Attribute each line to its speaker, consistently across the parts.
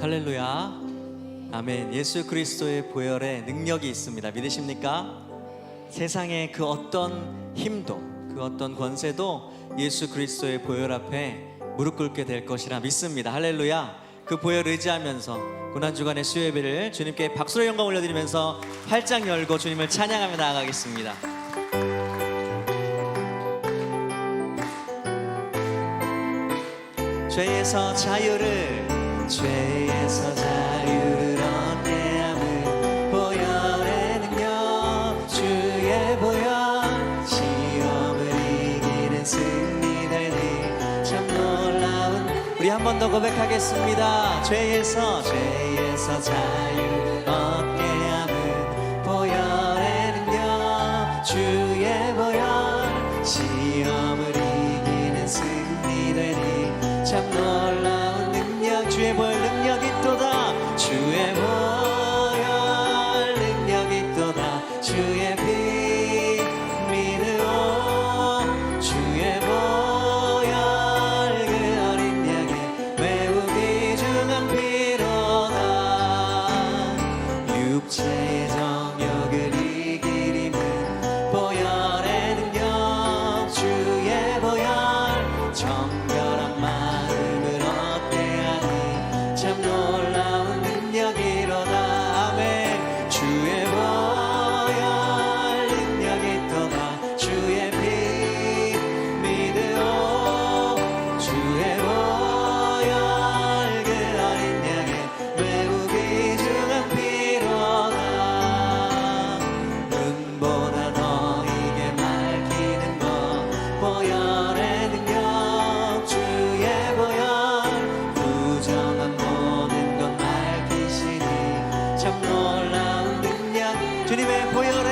Speaker 1: 할렐루야. 아멘. 예수 그리스도의 보혈에 능력이 있습니다. 믿으십니까? 세상의 그 어떤 힘도, 그 어떤 권세도 예수 그리스도의 보혈 앞에 무릎 꿇게 될 것이라 믿습니다. 할렐루야. 그 보혈 의지하면서 고난주간의 수요예배를 주님께 박수로 영광 올려드리면서 활짝 열고 주님을 찬양하며 나아가겠습니다. 죄에서 자유를 얻게 함은 보혈의 능력, 주의 보혈, 시험을 이기는 승리 되니 참 놀라운. 우리 한 번 더 고백하겠습니다. 죄에서 자유 얻게 함은 보혈의 능력, 주의 보혈, 시험을 이기는 승리 되니 참 놀라운 능력. 주의 보혈 능력 있도다. 주의 보혈 능력 있도다. 주의 피 믿으오. 주의 보혈 그 어린 양의 매우 귀중한 피로다. 육체의 정욕을 이기림은 보혈의 능력, 주의 보혈 정결한 마음을 얻게 하니 참 놀라운 능력이로다. 아멘. 주의 보혈 능력 있도다. 주의 피 믿으오. 주의 보혈 그 어린 양의 매우 귀중한 피로다. 눈보다 너에게 밝히는 것 보혈의 능력, 주의 보혈 부정한 모든 것 밝히시니 참 놀라운 능력. 주님의 보혈에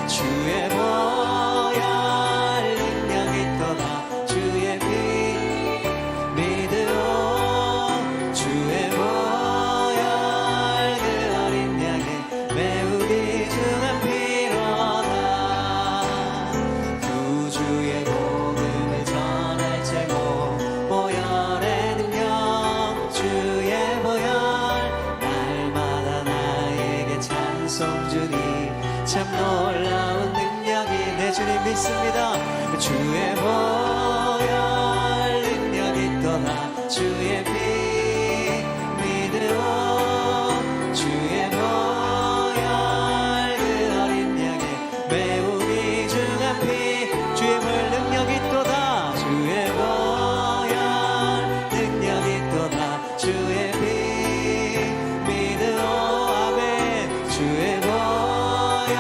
Speaker 1: 주의 보혈 능력 있도다. 주의 피 믿으오. 주의 보혈 그 어린 양의 매우 귀중한 피로다. 구주의 복음을 전할 최고 보혈의 능력, 주의 보혈 날마다 나에게 찬송 주니 참 놀라운 능력이 내 주님 믿습니다. 주의 보혈 능력 있도다. 주의 피 믿으오. 주의 보혈 그 어린 양의 매우 귀중한 피. 주의 보혈 능력 있도다. 주의 보혈 능력 있도다. 주의 피 믿으오. 아멘. 주의 보혈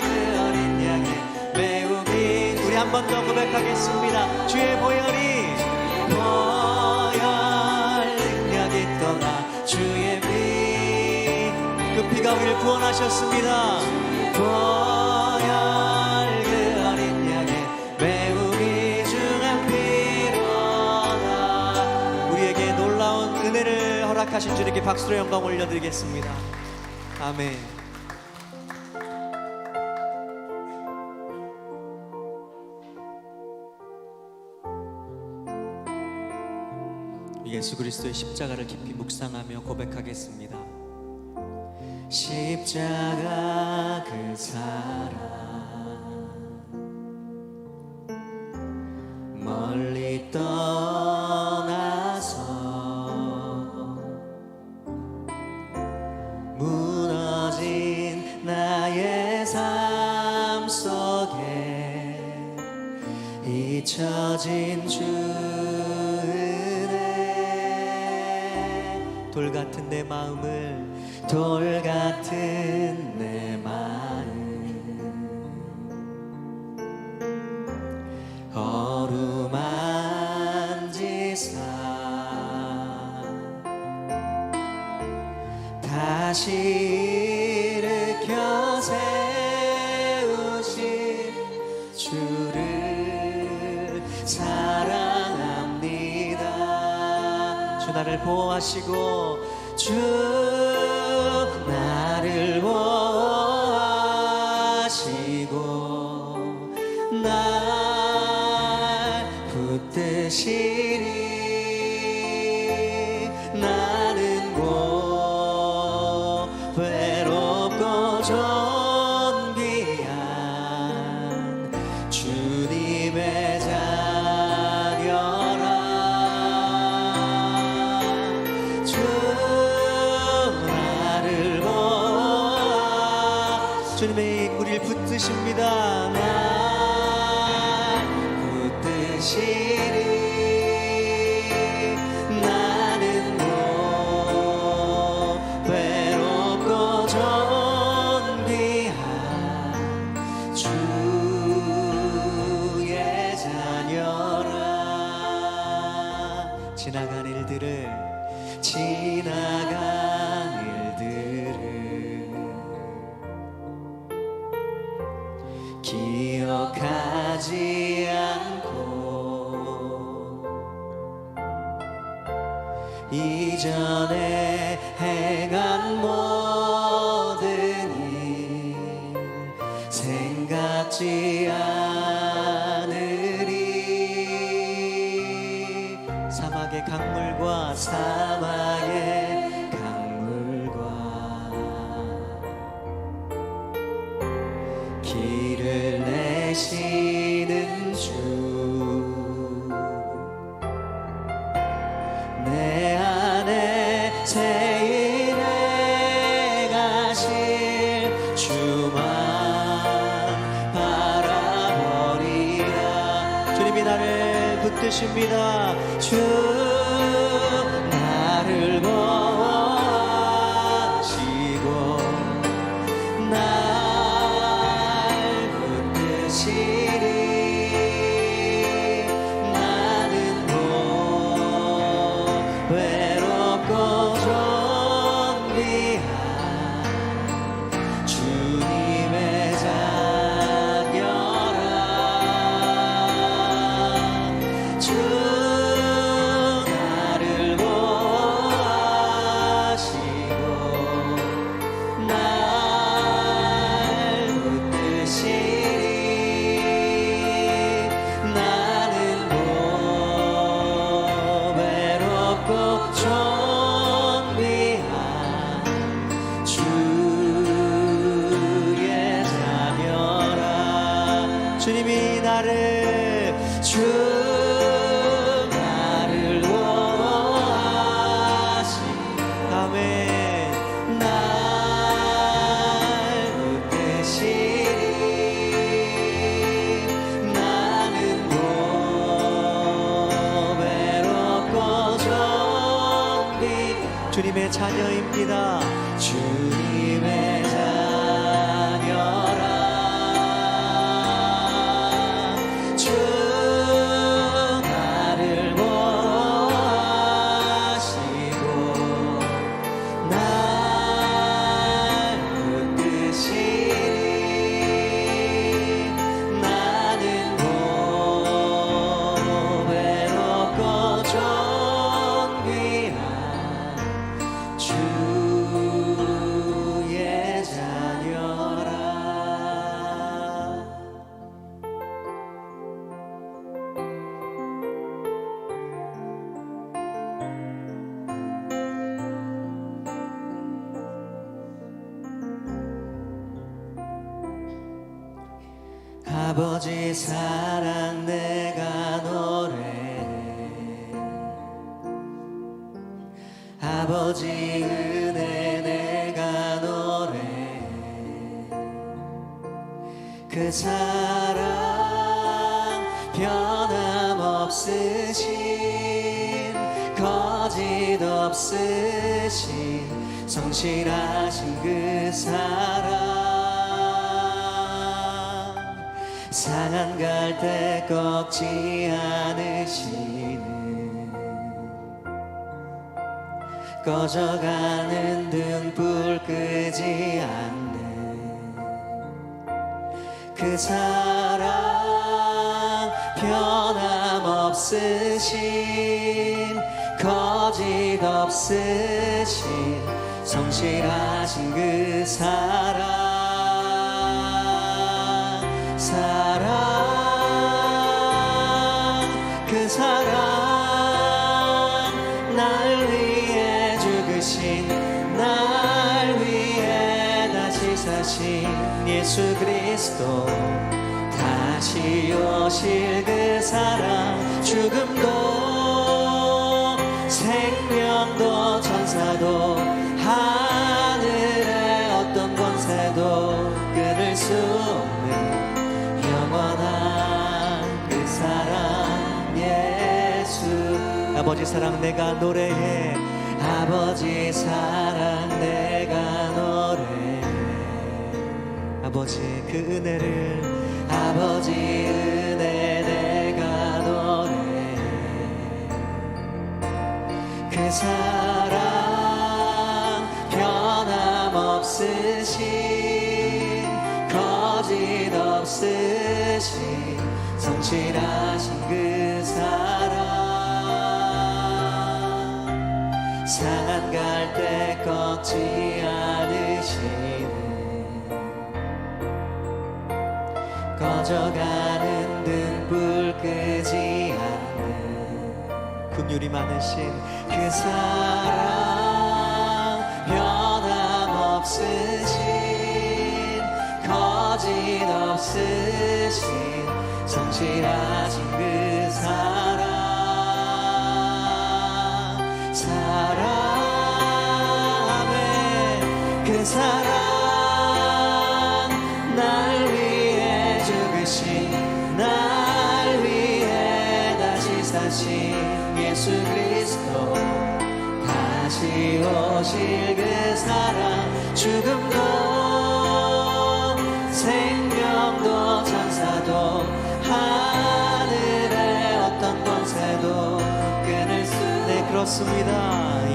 Speaker 1: 그 어린 양의 매우 귀. 우리 한 번 더 고백하겠습니다. 주의 보혈이 보혈 능력 있도다. 주의 피. 그 피가 우리를 구원하셨습니다. 보혈 그 어린 양의 매우 귀중한 피로다. 우리에게 놀라운 은혜를 허락하신 주님께 박수로 영광 올려드리겠습니다. 아멘. 예수 그리스도의 십자가를 깊이 묵상하며 고백하겠습니다. 십자가 그 사랑 멀리 떠나서 무너진 나의 삶 속에 잊혀진 주 돌 같은 내 마음을, 돌 같은 내 마음 어루만지사 다시 일으켜 세우신 주를 사랑합니다. 주 나를 보호하시고 주 나를 보호하시고 날 붙드시리. 나는 붙드십니다. 날 붙드시리. 나는 못 외롭고 존귀한 주의 자녀라. 지나간 일들을 기억하지 않고 이전에 행한 모든 일 생각지 않으리. 사막의 강물과 길을 내시는 주, 내 안에 새 일 행하실 주만 바라보리라. 주님이 나를 붙드십니다. 주 나를 보아시고 나는 못 외롭고 존귀한 주님의 자녀라. 주 나를 보아시고 날 붙드시리. 나는 못 외롭고 존귀한 주의 자녀라. 주님이 나를 보아시. 아멘. 날 붙드시리. 나는 못 외롭고 존귀한 주님의 자녀입니다. 주님의 자녀라. 주 나를 보아시고 날 붙드시리. 나는 못 외롭고 존귀한 주의 자녀라. 아버지 사랑 내가 노래해. 아버지 은혜 내가 노래해. 그 사랑 변함없으신 거짓 없으신 성실하신 그 사랑. 상한 갈 때 꺾지 않으시는 꺼져가는 등불 끄지 않는 그 사랑 변함없으신 거짓 없으신 성실하신 그 사랑. 그 사랑 날 위해 죽으신 날 위해 다시 사신 예수 그리스도 다시 오실 그 사랑. 죽음도 생명도 천사도 하늘의 어떤 권세도 끊을 수 없는 아버지 사랑 내가 노래해. 아버지 사랑 내가 노래해. 아버지 그 은혜를, 아버지 은혜 내가 노래해. 그 사랑 변함없으신, 거짓 없으신 성실하신 그 사랑, 상한 갈대 꺾지 않으시는, 꺼져가는 등불 끄지 않는 긍휼이 많으신 그 사랑, 변함없으신, 거짓 없으신 성실하신 그 사랑, 사랑의 그 사랑, 날 위해 죽으신, 날 위해 다시 사신 예수 그리스도, 다시 오실 그 사랑, 죽음도 생명도 천사도 하늘의 어떤 권세도 끊을 수, 네 그렇습니다.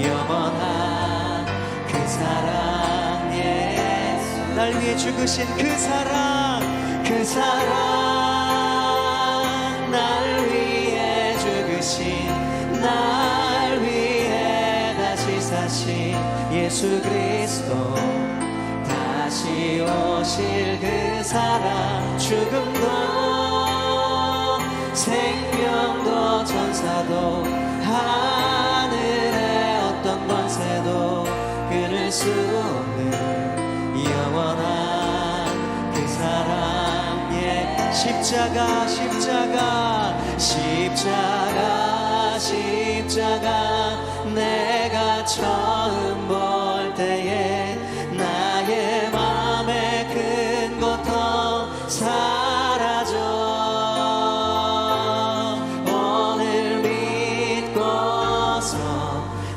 Speaker 1: 영원한 그 사랑 예수, 날 위해 죽으신 그 사랑, 그 사랑, 날 위해 죽으신, 날 위해 다시 사신 예수 그리스도, 다시 오실 그 사랑, 죽음도 생명도 천사도 하늘의 어떤 권세도 끊을 수 없는 영원한 그 사랑의 십자가, 십자가, 십자가, 십자가, 내가 처음 볼 때에 나의 맘에 큰 고통 사라져. 오늘 믿고서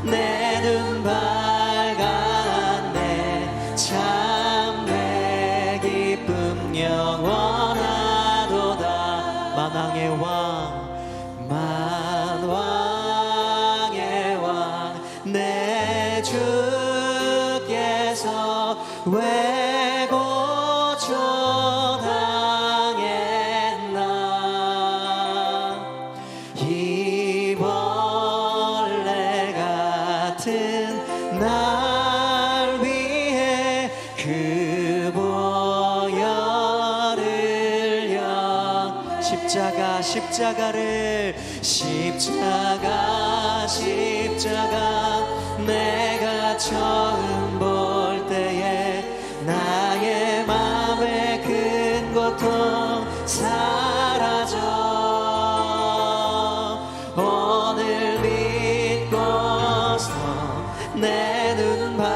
Speaker 1: 내 눈 밝았네. 참내 기쁨 영원하도다. 만왕의 왕, 만왕의 왕, 내 주께서 왜 고초당했나. 이 벌레 같은 날 위해 그 보혈을 흘려. 십자가, 십자가를, 십자가, 십자가, 내가 처음 볼 때에 나의 맘에 큰 고통 사라져. 오늘 믿고서 내 눈 밝았네.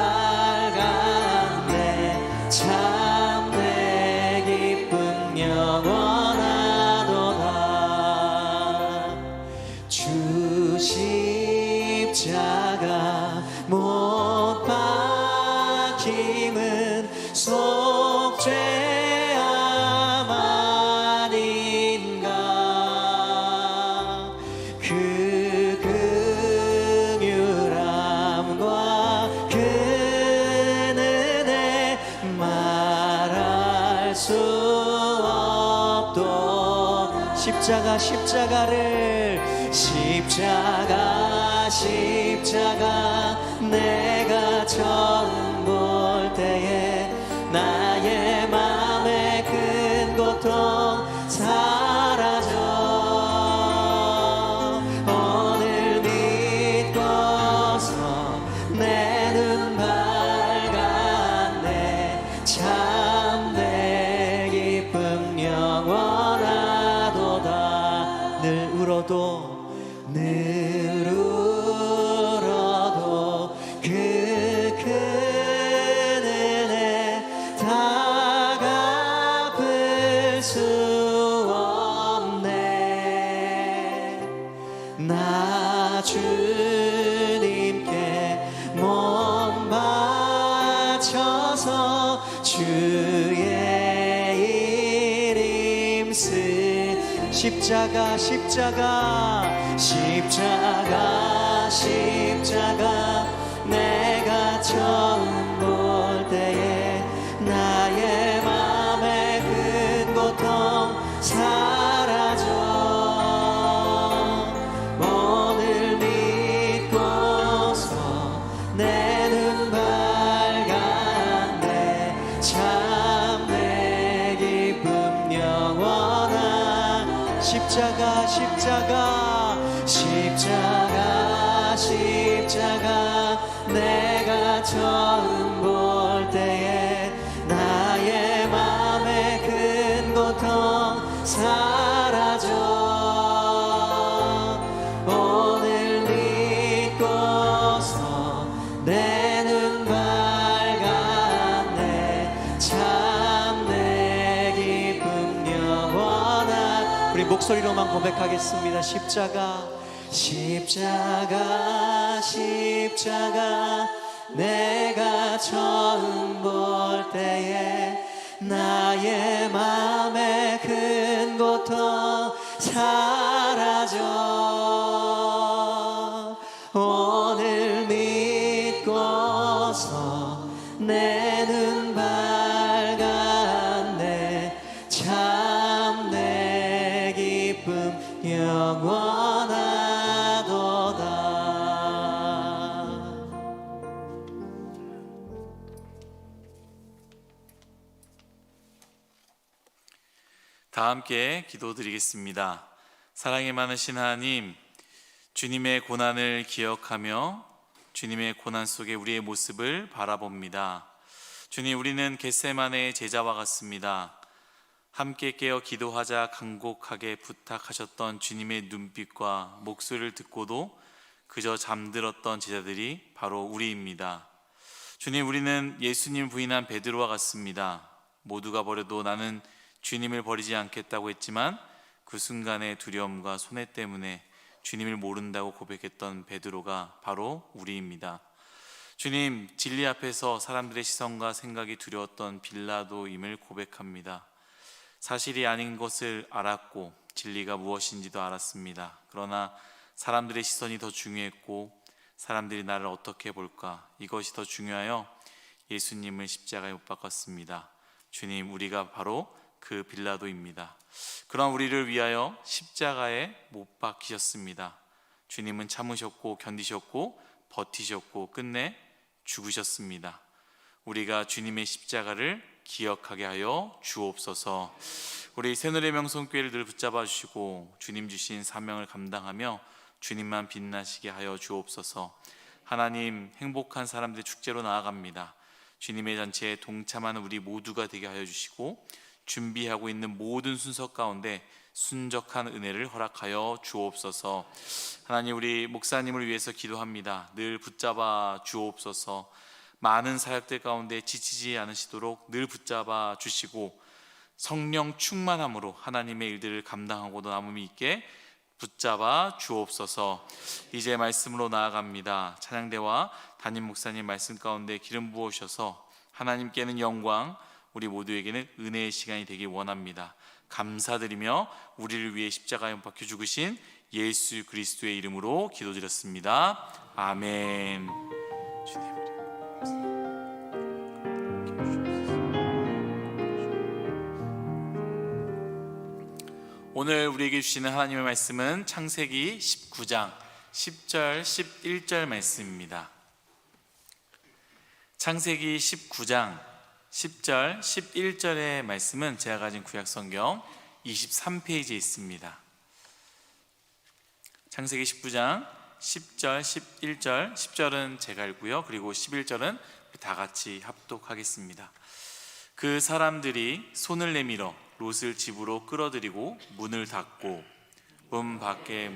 Speaker 1: 참내 기쁨 영원하도다. 주 십자가 못 박힘은 속죄함 아닌가. 그 긍휼함과 그 은혜 말할 수 없도. 십자가, 십자가를, 십자가, 십자가, 내가 처음 볼 때에 나의 맘에 큰 고통 사라져. 오늘 믿고서 내 눈 밝았네. 참내 기쁨 영원하도다. 늘 울어도, 늘 울어도 그 큰 주님께 몸 바쳐서 주의 이름 쓰 십자가 내가 처음 볼 때에 나의 맘의 큰 고통 사라져 오늘 믿고서 내 눈 밝았네 참 내 기쁨 영원한 십자가 내가 처음 볼 때에 나의 맘의 큰 고통 사라져 오늘 믿고서 내 눈 밝았네 참 내 기쁨 영원한 우리 목소리로만 고백하겠습니다. 십자가 내가 처음 볼 때에 나의 맘의 큰 고통 사라져 오늘 믿고서 내 눈 밝았네 참 내 기쁨 영원하도다.
Speaker 2: 다 함께 기도드리겠습니다. 사랑이 많으신 하나님, 주님의 고난을 기억하며 주님의 고난 속에 우리의 모습을 바라봅니다. 주님, 우리는 겟세마네의 제자와 같습니다. 함께 깨어 기도하자 간곡하게 부탁하셨던 주님의 눈빛과 목소리를 듣고도 그저 잠들었던 제자들이 바로 우리입니다. 주님, 우리는 예수님 부인한 베드로와 같습니다. 모두가 버려도 나는 주님을 버리지 않겠다고 했지만 그 순간의 두려움과 손해 때문에 주님을 모른다고 고백했던 베드로가 바로 우리입니다. 주님, 진리 앞에서 사람들의 시선과 생각이 두려웠던 빌라도임을 고백합니다. 사실이 아닌 것을 알았고 진리가 무엇인지도 알았습니다. 그러나 사람들의 시선이 더 중요했고 사람들이 나를 어떻게 볼까, 이것이 더 중요하여 예수님을 십자가에 못 박았습니다. 주님, 우리가 바로 그 빌라도입니다. 그런 우리를 위하여 십자가에 못 박히셨습니다. 주님은 참으셨고 견디셨고 버티셨고 끝내 죽으셨습니다. 우리가 주님의 십자가를 기억하게 하여 주옵소서. 우리 새누리 명성교회를 늘 붙잡아 주시고 주님 주신 사명을 감당하며 주님만 빛나시게 하여 주옵소서. 하나님, 행복한 사람들의 축제로 나아갑니다. 주님의 잔치에 동참하는 우리 모두가 되게 하여 주시고 준비하고 있는 모든 순서 가운데 순적한 은혜를 허락하여 주옵소서. 하나님, 우리 목사님을 위해서 기도합니다. 늘 붙잡아 주옵소서. 많은 사역들 가운데 지치지 않으시도록 늘 붙잡아 주시고 성령 충만함으로 하나님의 일들을 감당하고도 남음이 있게 붙잡아 주옵소서. 이제 말씀으로 나아갑니다. 찬양대와 담임 목사님 말씀 가운데 기름 부으셔서 하나님께는 영광, 우리 모두에게는 은혜의 시간이 되길 원합니다. 감사드리며 우리를 위해 십자가에 못 박혀 죽으신 예수 그리스도의 이름으로 기도드렸습니다. 아멘. 오늘 우리에게 주시는 하나님의 말씀은 창세기 19장 10절 11절 말씀입니다. 창세기 19장 10절 11절의 말씀은 제가 가진 구약성경 23페이지에 있습니다. 창세기 19장 10절 11절 10절은 제가 읽고요, 그리고 11절은 다 같이 합독하겠습니다. 그 사람들이 손을 내밀어 롯을 집으로 끌어들이고 문을 닫고 문 밖에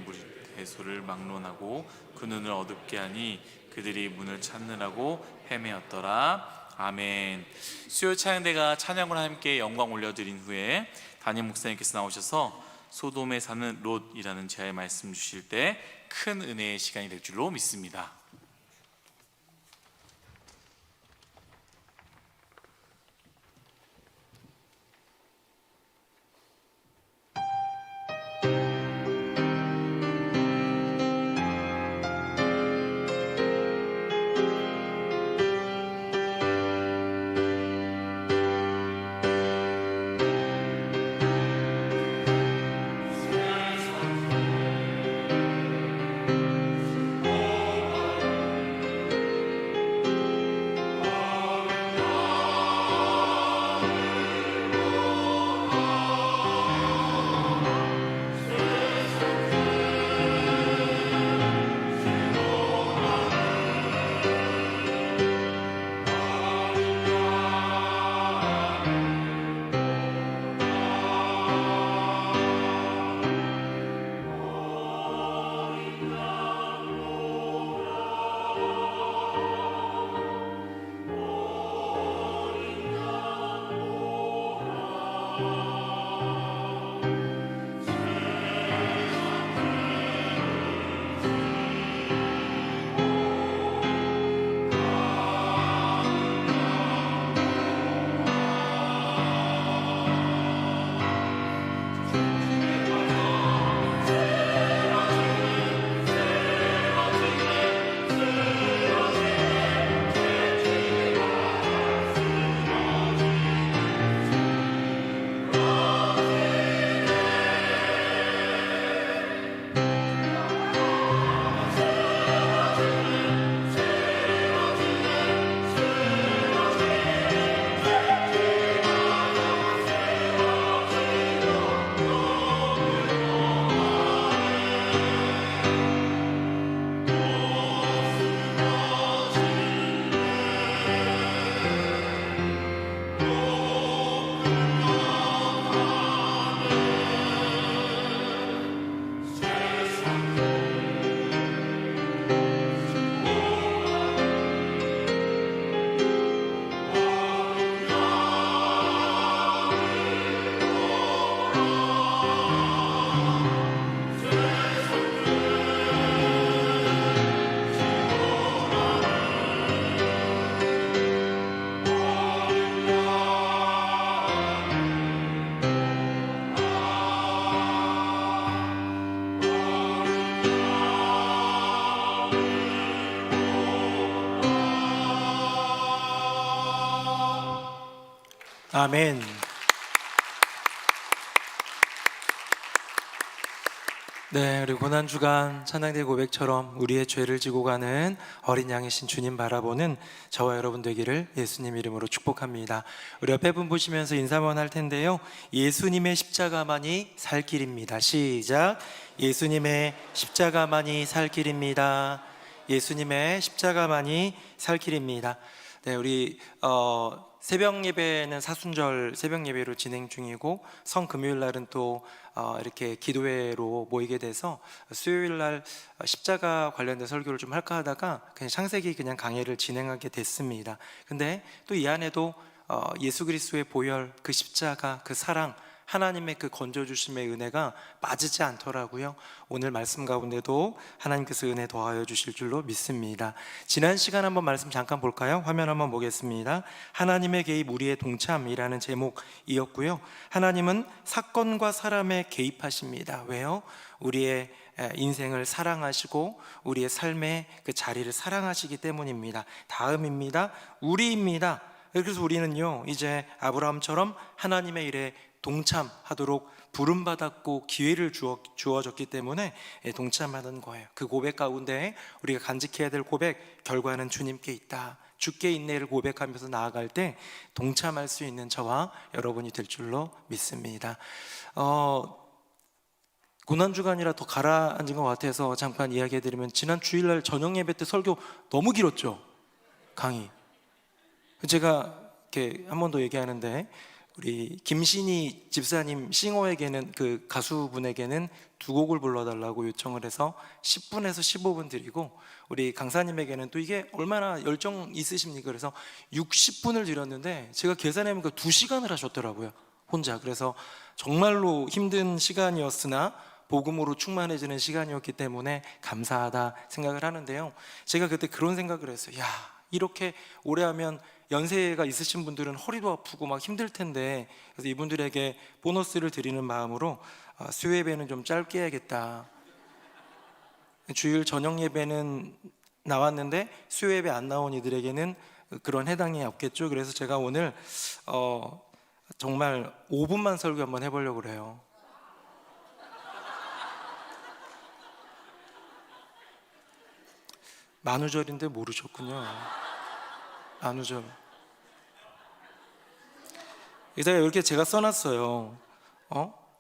Speaker 2: 대소를 막론하고 그 눈을 어둡게 하니 그들이 문을 찾느라고 헤매었더라. 아멘. 수요 찬양대가 찬양으로 함께 영광 올려드린 후에 담임 목사님께서 나오셔서 소돔에 사는 롯이라는 제아의 말씀 주실 때 큰 은혜의 시간이 될 줄로 믿습니다.
Speaker 3: 아멘. 네, 우리 고난주간 찬양대 고백처럼 우리의 죄를 지고 가는 어린 양이신 주님 바라보는 저와 여러분 되기를 예수님 이름으로 축복합니다. 우리 옆에 분 보시면서 인사만 할 텐데요, 예수님의 십자가만이 살 길입니다. 시작. 예수님의 십자가만이 살 길입니다. 예수님의 십자가만이 살 길입니다. 네, 우리 새벽 예배는 사순절 새벽 예배로 진행 중이고, 성금요일 날은 또 이렇게 기도회로 모이게 돼서 수요일 날 십자가 관련된 설교를 좀 할까 하다가 그냥 창세기 그냥 강해를 진행하게 됐습니다. 근데 또 이 안에도 예수 그리스도의 보혈, 그 십자가, 그 사랑, 하나님의 그 건져주심의 은혜가 빠지지 않더라고요. 오늘 말씀 가운데도 하나님께서 은혜 더하여 주실 줄로 믿습니다. 지난 시간 한번 말씀 잠깐 볼까요? 화면 한번 보겠습니다. 하나님의 개입 우리의 동참이라는 제목이었고요, 하나님은 사건과 사람에 개입하십니다. 왜요? 우리의 인생을 사랑하시고 우리의 삶의 그 자리를 사랑하시기 때문입니다. 다음입니다. 우리입니다. 그래서 우리는요, 이제 아브라함처럼 하나님의 일에 동참하도록 부름받았고 기회를 주어졌기 때문에 동참하는 거예요. 그 고백 가운데 우리가 간직해야 될 고백, 결과는 주님께 있다. 주께 인내를 고백하면서 나아갈 때 동참할 수 있는 저와 여러분이 될 줄로 믿습니다. 고난주간이라 더 가라앉은 것 같아서 잠깐 이야기해드리면, 지난 주일날 저녁 예배 때 설교 너무 길었죠? 강의. 제가 이렇게 한 번 더 얘기하는데, 우리 김신희 집사님 싱어에게는, 그 가수분에게는 두 곡을 불러달라고 요청을 해서 10분에서 15분 드리고, 우리 강사님에게는 또 이게 얼마나 열정 있으십니까? 그래서 60분을 드렸는데 제가 계산해보니까 2시간을 하셨더라고요. 혼자. 그래서 정말로 힘든 시간이었으나 복음으로 충만해지는 시간이었기 때문에 감사하다 생각을 하는데요. 제가 그때 그런 생각을 했어요. 야, 이렇게 오래 하면 연세가 있으신 분들은 허리도 아프고 막 힘들 텐데, 그래서 이분들에게 보너스를 드리는 마음으로 수요 예배는 좀 짧게 해야겠다. 주일 저녁 예배는 나왔는데 수요 예배 안 나온 이들에게는 그런 해당이 없겠죠. 그래서 제가 오늘 정말 5분만 설교 한번 해보려고 그래요. 만우절인데 모르셨군요. 만우절. 이제 이렇게 제가 써놨어요.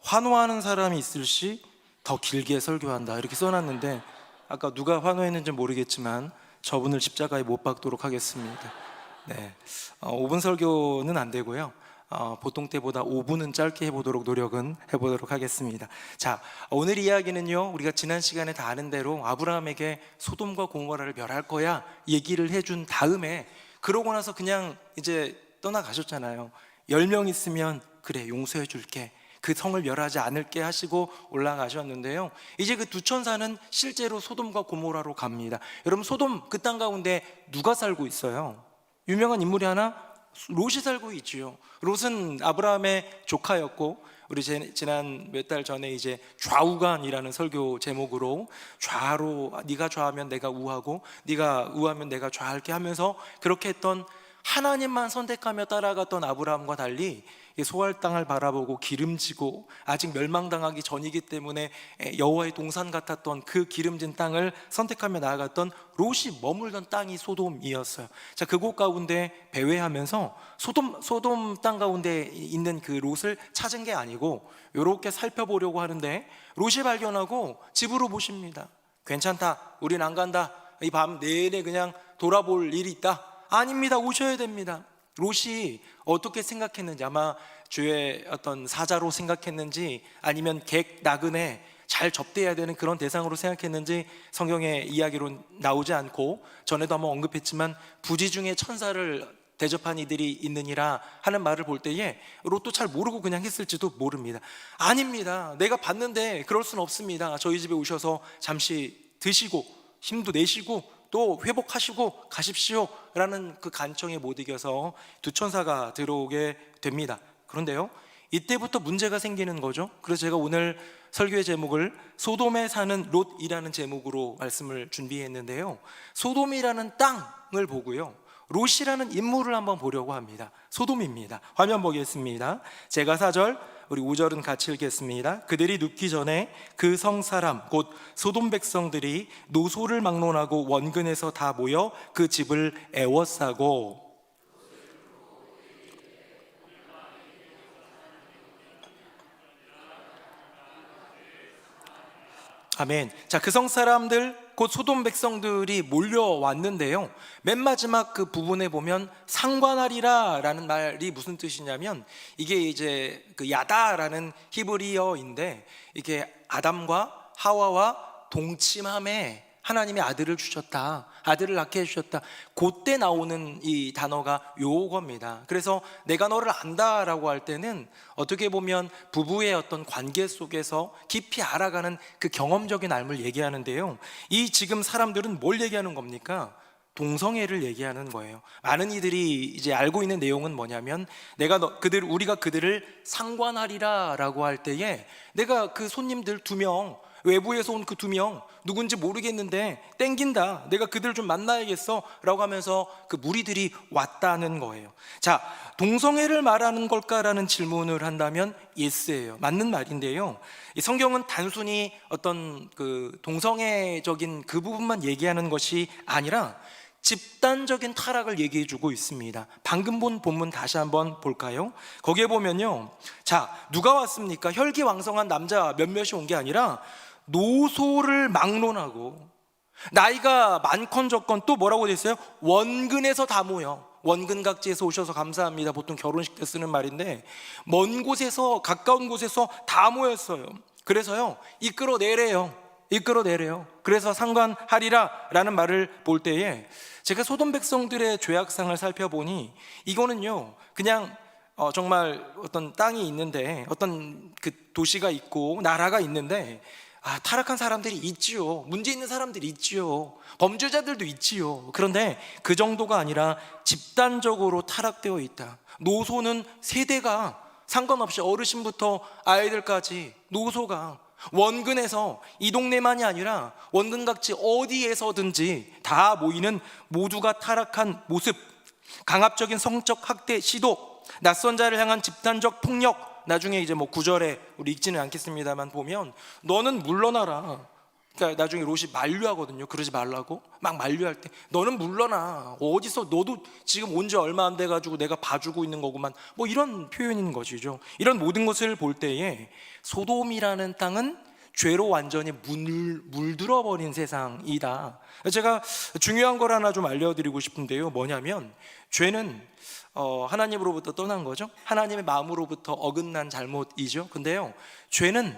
Speaker 3: 환호하는 사람이 있을 시 더 길게 설교한다 이렇게 써놨는데, 아까 누가 환호했는지 모르겠지만 저분을 십자가에 못 박도록 하겠습니다. 네, 5분 설교는 안 되고요. 보통 때보다 5분은 짧게 해보도록 노력은 해보도록 하겠습니다. 자, 오늘 이야기는요, 우리가 지난 시간에 다 아는 대로 아브라함에게 소돔과 고모라를 멸할 거야 얘기를 해준 다음에, 그러고 나서 그냥 이제 떠나가셨잖아요. 10명 있으면 그래 용서해 줄게, 그 성을 멸하지 않을게 하시고 올라가셨는데요, 이제 그 두 천사는 실제로 소돔과 고모라로 갑니다. 여러분, 소돔 그 땅 가운데 누가 살고 있어요? 유명한 인물이 하나, 롯이 살고 있지요. 롯은 아브라함의 조카였고, 우리 지난 몇 달 전에 이제 좌우간이라는 설교 제목으로 좌로 네가 좌하면 내가 우하고 네가 우하면 내가 좌할게 하면서 그렇게 했던, 하나님만 선택하며 따라갔던 아브라함과 달리 소할 땅을 바라보고 기름지고 아직 멸망당하기 전이기 때문에 여호와의 동산 같았던 그 기름진 땅을 선택하며 나아갔던 롯이 머물던 땅이 소돔이었어요. 자, 그곳 가운데 배회하면서 소돔 땅 가운데 있는 그 롯을 찾은 게 아니고 이렇게 살펴보려고 하는데, 롯이 발견하고 집으로 모십니다. 괜찮다, 우린 안 간다, 이 밤 내내 그냥 돌아볼 일이 있다. 아닙니다, 오셔야 됩니다. 롯이 어떻게 생각했는지, 아마 주의 어떤 사자로 생각했는지 아니면 객 나그네 잘 접대해야 되는 그런 대상으로 생각했는지 성경의 이야기로 나오지 않고, 전에도 한번 언급했지만 부지 중에 천사를 대접한 이들이 있느니라 하는 말을 볼 때에 롯도 잘 모르고 그냥 했을지도 모릅니다. 아닙니다, 내가 봤는데 그럴 수는 없습니다. 저희 집에 오셔서 잠시 드시고 힘도 내시고 또 회복하시고 가십시오 라는 그 간청에 못 이겨서 두 천사가 들어오게 됩니다. 그런데요, 이때부터 문제가 생기는 거죠. 그래서 제가 오늘 설교의 제목을 소돔에 사는 롯이라는 제목으로 말씀을 준비했는데요, 소돔이라는 땅을 보고요, 롯이라는 인물을 한번 보려고 합니다. 소돔입니다. 화면 보겠습니다. 제가 4절, 우리 5절은 같이 읽겠습니다. 그들이 눕기 전에 그 성 사람 곧 소돔 백성들이 노소를 막론하고 원근에서 다 모여 그 집을 애워싸고. 아멘. 자, 그 성 사람들 곧 소돔 백성들이 몰려왔는데요, 맨 마지막 그 부분에 보면 상관하리라 라는 말이 무슨 뜻이냐면, 이게 이제 그 야다라는 히브리어인데, 이게 아담과 하와와 동침함에 하나님이 아들을 주셨다, 아들을 낳게 해주셨다, 그때 나오는 이 단어가 요겁니다. 그래서 내가 너를 안다라고 할 때는 어떻게 보면 부부의 어떤 관계 속에서 깊이 알아가는 그 경험적인 삶을 얘기하는데요, 이 지금 사람들은 뭘 얘기하는 겁니까? 동성애를 얘기하는 거예요. 많은 이들이 이제 알고 있는 내용은 뭐냐면, 우리가 그들을 상관하리라라고 할 때에 내가 그 손님들 2명, 외부에서 온 그 2명 누군지 모르겠는데 땡긴다, 내가 그들 좀 만나야겠어 라고 하면서 그 무리들이 왔다는 거예요. 자, 동성애를 말하는 걸까라는 질문을 한다면 예스예요. 맞는 말인데요, 이 성경은 단순히 어떤 그 동성애적인 그 부분만 얘기하는 것이 아니라 집단적인 타락을 얘기해 주고 있습니다. 방금 본 본문 다시 한번 볼까요? 거기에 보면요, 자, 누가 왔습니까? 혈기왕성한 남자 몇몇이 온 게 아니라 노소를 막론하고, 나이가 많건 적건 또 뭐라고 돼 있어요? 원근에서 다 모여. 원근각지에서 오셔서 감사합니다. 보통 결혼식 때 쓰는 말인데, 먼 곳에서 가까운 곳에서 다 모였어요. 그래서요, 이끌어내래요. 그래서 상관하리라 라는 말을 볼 때에 제가 소돔 백성들의 죄악상을 살펴보니, 이거는요 그냥 정말 어떤 땅이 있는데, 어떤 그 도시가 있고 나라가 있는데, 타락한 사람들이 있지요. 문제 있는 사람들이 있지요. 범죄자들도 있지요. 그런데 그 정도가 아니라 집단적으로 타락되어 있다. 노소는 세대가 상관없이 어르신부터 아이들까지 노소가 원근에서, 이 동네만이 아니라 원근각지 어디에서든지 다 모이는 모두가 타락한 모습, 강압적인 성적 학대 시도, 낯선 자를 향한 집단적 폭력. 나중에 이제 뭐 9절에 우리 읽지는 않겠습니다만 보면 너는 물러나라. 그러니까 나중에 롯이 만류하거든요. 그러지 말라고 막 만류할 때 너는 물러나. 어디서, 너도 지금 온 지 얼마 안 돼가지고 내가 봐주고 있는 거구만. 뭐 이런 표현인 것이죠. 이런 모든 것을 볼 때에 소돔이라는 땅은 죄로 완전히 물들어 버린 세상이다. 제가 중요한 걸 하나 좀 알려드리고 싶은데요. 뭐냐면 죄는 하나님으로부터 떠난 거죠. 하나님의 마음으로부터 어긋난 잘못이죠. 근데요, 죄는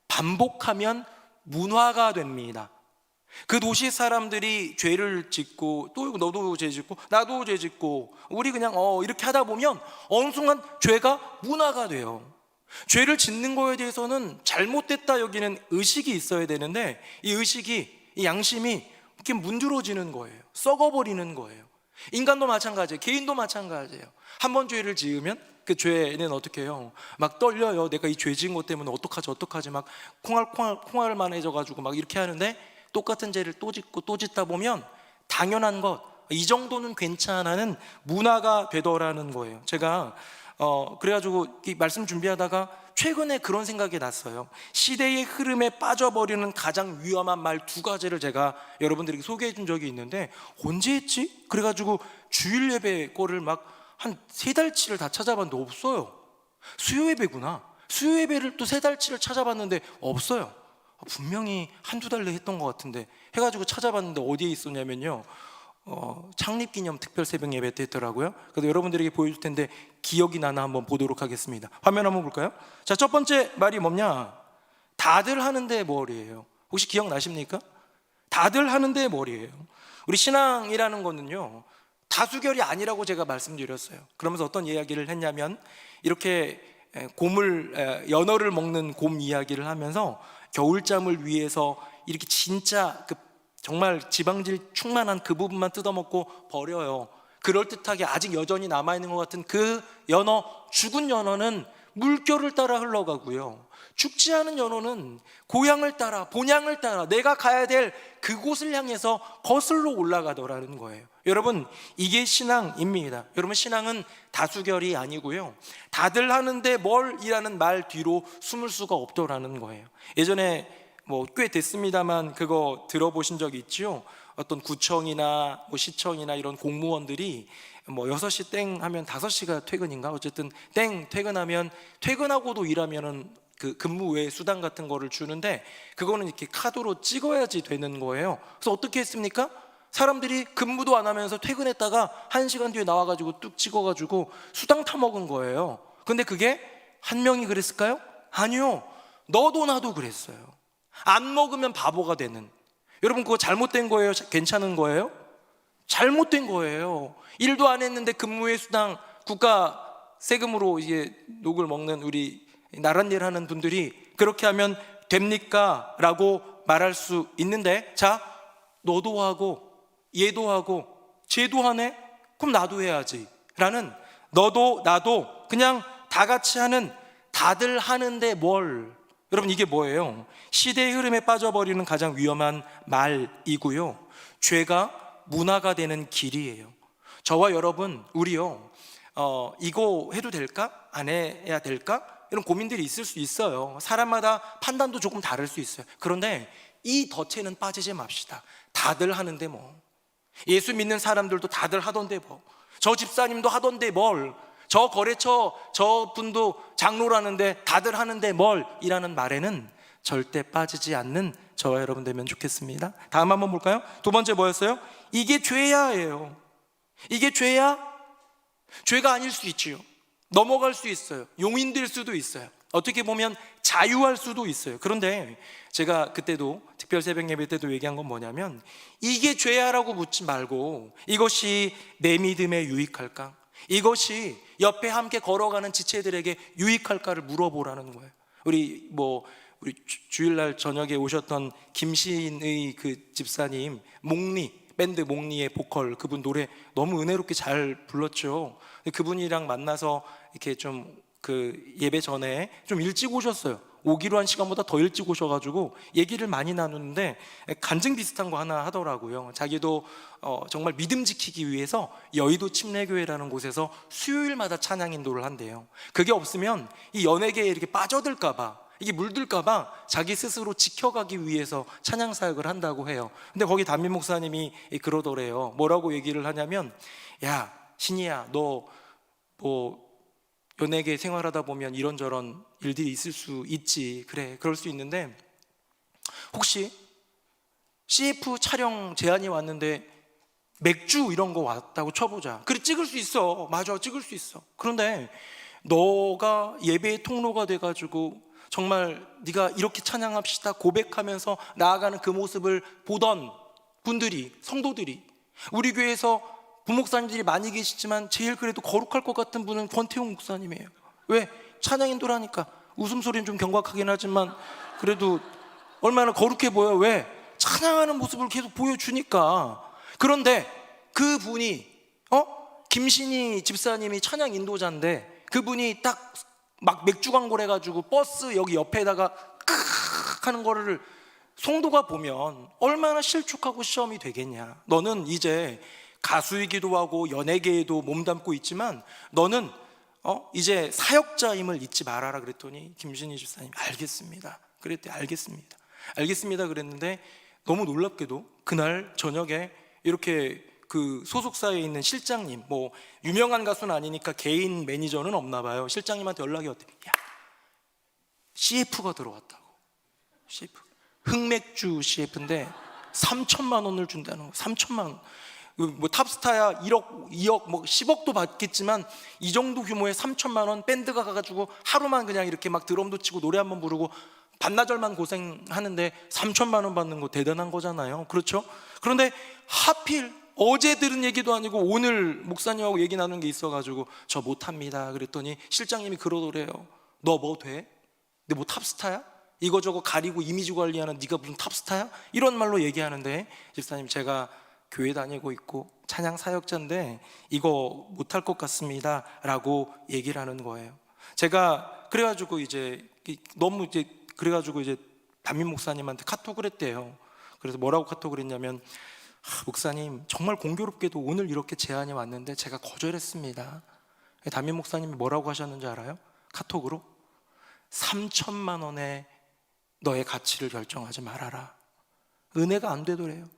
Speaker 3: 반복하면 문화가 됩니다. 그 도시 사람들이 죄를 짓고, 또 너도 죄 짓고 나도 죄 짓고, 우리 그냥 이렇게 하다 보면 어느 순간 죄가 문화가 돼요. 죄를 짓는 거에 대해서는 잘못됐다 여기는 의식이 있어야 되는데, 이 의식이, 이 양심이 이렇게 문드러지는 거예요. 썩어버리는 거예요. 인간도 마찬가지예요. 개인도 마찬가지예요. 한 번 죄를 지으면 그 죄는 어떻게 해요? 막 떨려요. 내가 이 죄 지은 것 때문에 어떡하지 막 콩알만해져가지고 막 이렇게 하는데, 똑같은 죄를 또 짓고 또 짓다 보면 당연한 것, 이 정도는 괜찮아는 문화가 되더라는 거예요. 제가 그래가지고 이 말씀 준비하다가 최근에 그런 생각이 났어요. 시대의 흐름에 빠져버리는 가장 위험한 말 2가지를 제가 여러분들에게 소개해 준 적이 있는데, 언제 했지? 그래가지고 주일 예배 거를 막 한 3달치를 다 찾아봤는데 없어요. 수요 예배구나. 수요 예배를 또 3달치를 찾아봤는데 없어요. 분명히 1-2달 내에 했던 것 같은데 해가지고 찾아봤는데 어디에 있었냐면요, 창립기념 특별 새벽 예배 때 했더라고요. 그래서 여러분들에게 보여줄 텐데 기억이 나나 한번 보도록 하겠습니다. 화면 한번 볼까요? 자, 첫 번째 말이 뭐냐? 다들 하는데 뭘이에요? 혹시 기억나십니까? 다들 하는데 뭘이에요? 우리 신앙이라는 거는요, 다수결이 아니라고 제가 말씀드렸어요. 그러면서 어떤 이야기를 했냐면, 이렇게 연어를 먹는 곰 이야기를 하면서 겨울잠을 위해서 이렇게 진짜 정말 지방질 충만한 그 부분만 뜯어먹고 버려요. 그럴듯하게 아직 여전히 남아있는 것 같은 그 연어, 죽은 연어는 물결을 따라 흘러가고요, 죽지 않은 연어는 고향을 따라, 본향을 따라 내가 가야 될 그곳을 향해서 거슬러 올라가더라는 거예요. 여러분, 이게 신앙입니다. 여러분, 신앙은 다수결이 아니고요, 다들 하는데 뭘이라는 말 뒤로 숨을 수가 없더라는 거예요. 예전에 꽤 됐습니다만 그거 들어보신 적이 있죠? 어떤 구청이나 시청이나 이런 공무원들이 6시 땡 하면 5시가 퇴근인가? 어쨌든 땡 퇴근하면, 퇴근하고도 일하면은 그 근무 외에 수당 같은 거를 주는데, 그거는 이렇게 카드로 찍어야지 되는 거예요. 그래서 어떻게 했습니까? 사람들이 근무도 안 하면서 퇴근했다가 1시간 뒤에 나와가지고 뚝 찍어가지고 수당 타먹은 거예요. 근데 그게 한 명이 그랬을까요? 아니요, 너도 나도 그랬어요. 안 먹으면 바보가 되는. 여러분, 그거 잘못된 거예요? 괜찮은 거예요? 잘못된 거예요. 일도 안 했는데 근무의 수당, 국가 세금으로 이게 녹을 먹는 우리 나란 일 하는 분들이 그렇게 하면 됩니까? 라고 말할 수 있는데, 자, 너도 하고 얘도 하고 쟤도 하네? 그럼 나도 해야지 라는, 너도 나도 그냥 다 같이 하는, 다들 하는데 뭘. 여러분, 이게 뭐예요? 시대의 흐름에 빠져버리는 가장 위험한 말이고요, 죄가 문화가 되는 길이에요. 저와 여러분, 우리요, 이거 해도 될까? 안 해야 될까? 이런 고민들이 있을 수 있어요. 사람마다 판단도 조금 다를 수 있어요. 그런데 이 덫에는 빠지지 맙시다. 다들 하는데 뭐, 예수 믿는 사람들도 다들 하던데 뭐, 저 집사님도 하던데 뭘, 저 거래처 저 분도 장로라는데 다들 하는데 뭘, 이라는 말에는 절대 빠지지 않는 저와 여러분 되면 좋겠습니다. 다음 한번 볼까요? 2번째 뭐였어요? 이게 죄야예요. 이게 죄야? 죄가 아닐 수 있지요. 넘어갈 수 있어요. 용인될 수도 있어요. 어떻게 보면 자유할 수도 있어요. 그런데 제가 그때도 특별 새벽 예배 때도 얘기한 건 뭐냐면, 이게 죄야라고 묻지 말고 이것이 내 믿음에 유익할까? 이것이 옆에 함께 걸어가는 지체들에게 유익할까를 물어보라는 거예요. 우리 주일날 저녁에 오셨던 김신의 그 집사님, 밴드 몽리의 보컬, 그분 노래 너무 은혜롭게 잘 불렀죠. 그분이랑 만나서 이렇게 좀 그 예배 전에 좀 일찍 오셨어요. 오기로 한 시간보다 더 일찍 오셔가지고 얘기를 많이 나누는데 간증 비슷한 거 하나 하더라고요. 자기도 정말 믿음 지키기 위해서 여의도 침례교회라는 곳에서 수요일마다 찬양 인도를 한대요. 그게 없으면 이 연예계에 이렇게 빠져들까봐, 이게 물들까봐 자기 스스로 지켜가기 위해서 찬양 사역을 한다고 해요. 근데 거기 담임 목사님이 그러더래요. 뭐라고 얘기를 하냐면, 야 신이야, 너 뭐 연예계 생활하다 보면 이런저런 일들이 있을 수 있지. 그래, 그럴 수 있는데 혹시 CF 촬영 제안이 왔는데 맥주 이런 거 왔다고 쳐보자. 그래, 찍을 수 있어. 맞아, 찍을 수 있어. 그런데 너가 예배의 통로가 돼가지고 정말 네가 이렇게 찬양합시다 고백하면서 나아가는 그 모습을 보던 분들이, 성도들이, 우리 교회에서 부목사님들이 많이 계시지만 제일 그래도 거룩할 것 같은 분은 권태용 목사님이에요. 왜? 찬양 인도라니까. 웃음소리는 좀 경박하긴 하지만 그래도 얼마나 거룩해 보여. 왜? 찬양하는 모습을 계속 보여주니까. 그런데 그 분이 김신희 집사님이 찬양 인도자인데 그분이 딱 막 맥주 광고를 해가지고 버스 여기 옆에다가 크 하는 거를 성도가 보면 얼마나 실축하고 시험이 되겠냐. 너는 이제 가수이기도 하고 연예계에도 몸담고 있지만 너는 이제 사역자임을 잊지 말아라 그랬더니 김신희 집사님 알겠습니다 그랬대. 알겠습니다 그랬는데 너무 놀랍게도 그날 저녁에 이렇게 그 소속사에 있는 실장님, 뭐 유명한 가수는 아니니까 개인 매니저는 없나 봐요. 실장님한테 연락이 왔대. 야, CF가 들어왔다고. CF 흑맥주 CF인데 3천만 원을 준다는 거. 3천만 원. 뭐 탑스타야 1억, 2억, 뭐 10억도 받겠지만 이 정도 규모의 3천만 원 밴드가 가가지고 하루만 그냥 이렇게 막 드럼도 치고 노래 한번 부르고 반나절만 고생하는데 3천만 원 받는 거 대단한 거잖아요. 그렇죠? 그런데 하필 어제 들은 얘기도 아니고 오늘 목사님하고 얘기 나눈 게 있어가지고 저 못합니다 그랬더니 실장님이 그러더래요. 너 뭐 돼? 너 뭐 탑스타야? 이거저거 가리고 이미지 관리하는 네가 무슨 탑스타야? 이런 말로 얘기하는데 집사님 제가 교회 다니고 있고 찬양 사역자인데 이거 못할 것 같습니다 라고 얘기를 하는 거예요. 제가 그래가지고 이제 담임 목사님한테 카톡을 했대요. 그래서 뭐라고 카톡을 했냐면 목사님 정말 공교롭게도 오늘 이렇게 제안이 왔는데 제가 거절했습니다. 담임 목사님이 뭐라고 하셨는지 알아요? 카톡으로 3천만 원에 너의 가치를 결정하지 말아라. 은혜가 안 되더래요.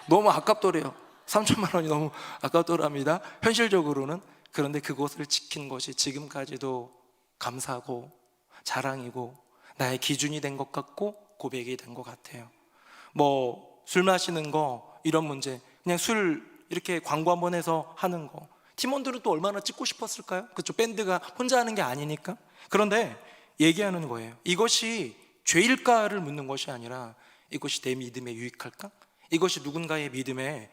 Speaker 3: 너무 아깝더래요. 3천만 원이 너무 아깝더랍니다. 현실적으로는. 그런데 그것을 지킨 것이 지금까지도 감사하고 자랑이고 나의 기준이 된 것 같고 고백이 된 것 같아요. 뭐 술 마시는 거 이런 문제, 그냥 술 이렇게 광고 한번 해서 하는 거, 팀원들은 또 얼마나 찍고 싶었을까요? 그렇죠? 밴드가 혼자 하는 게 아니니까. 그런데 얘기하는 거예요. 이것이 죄일까를 묻는 것이 아니라 이것이 내 믿음에 유익할까? 이것이 누군가의 믿음에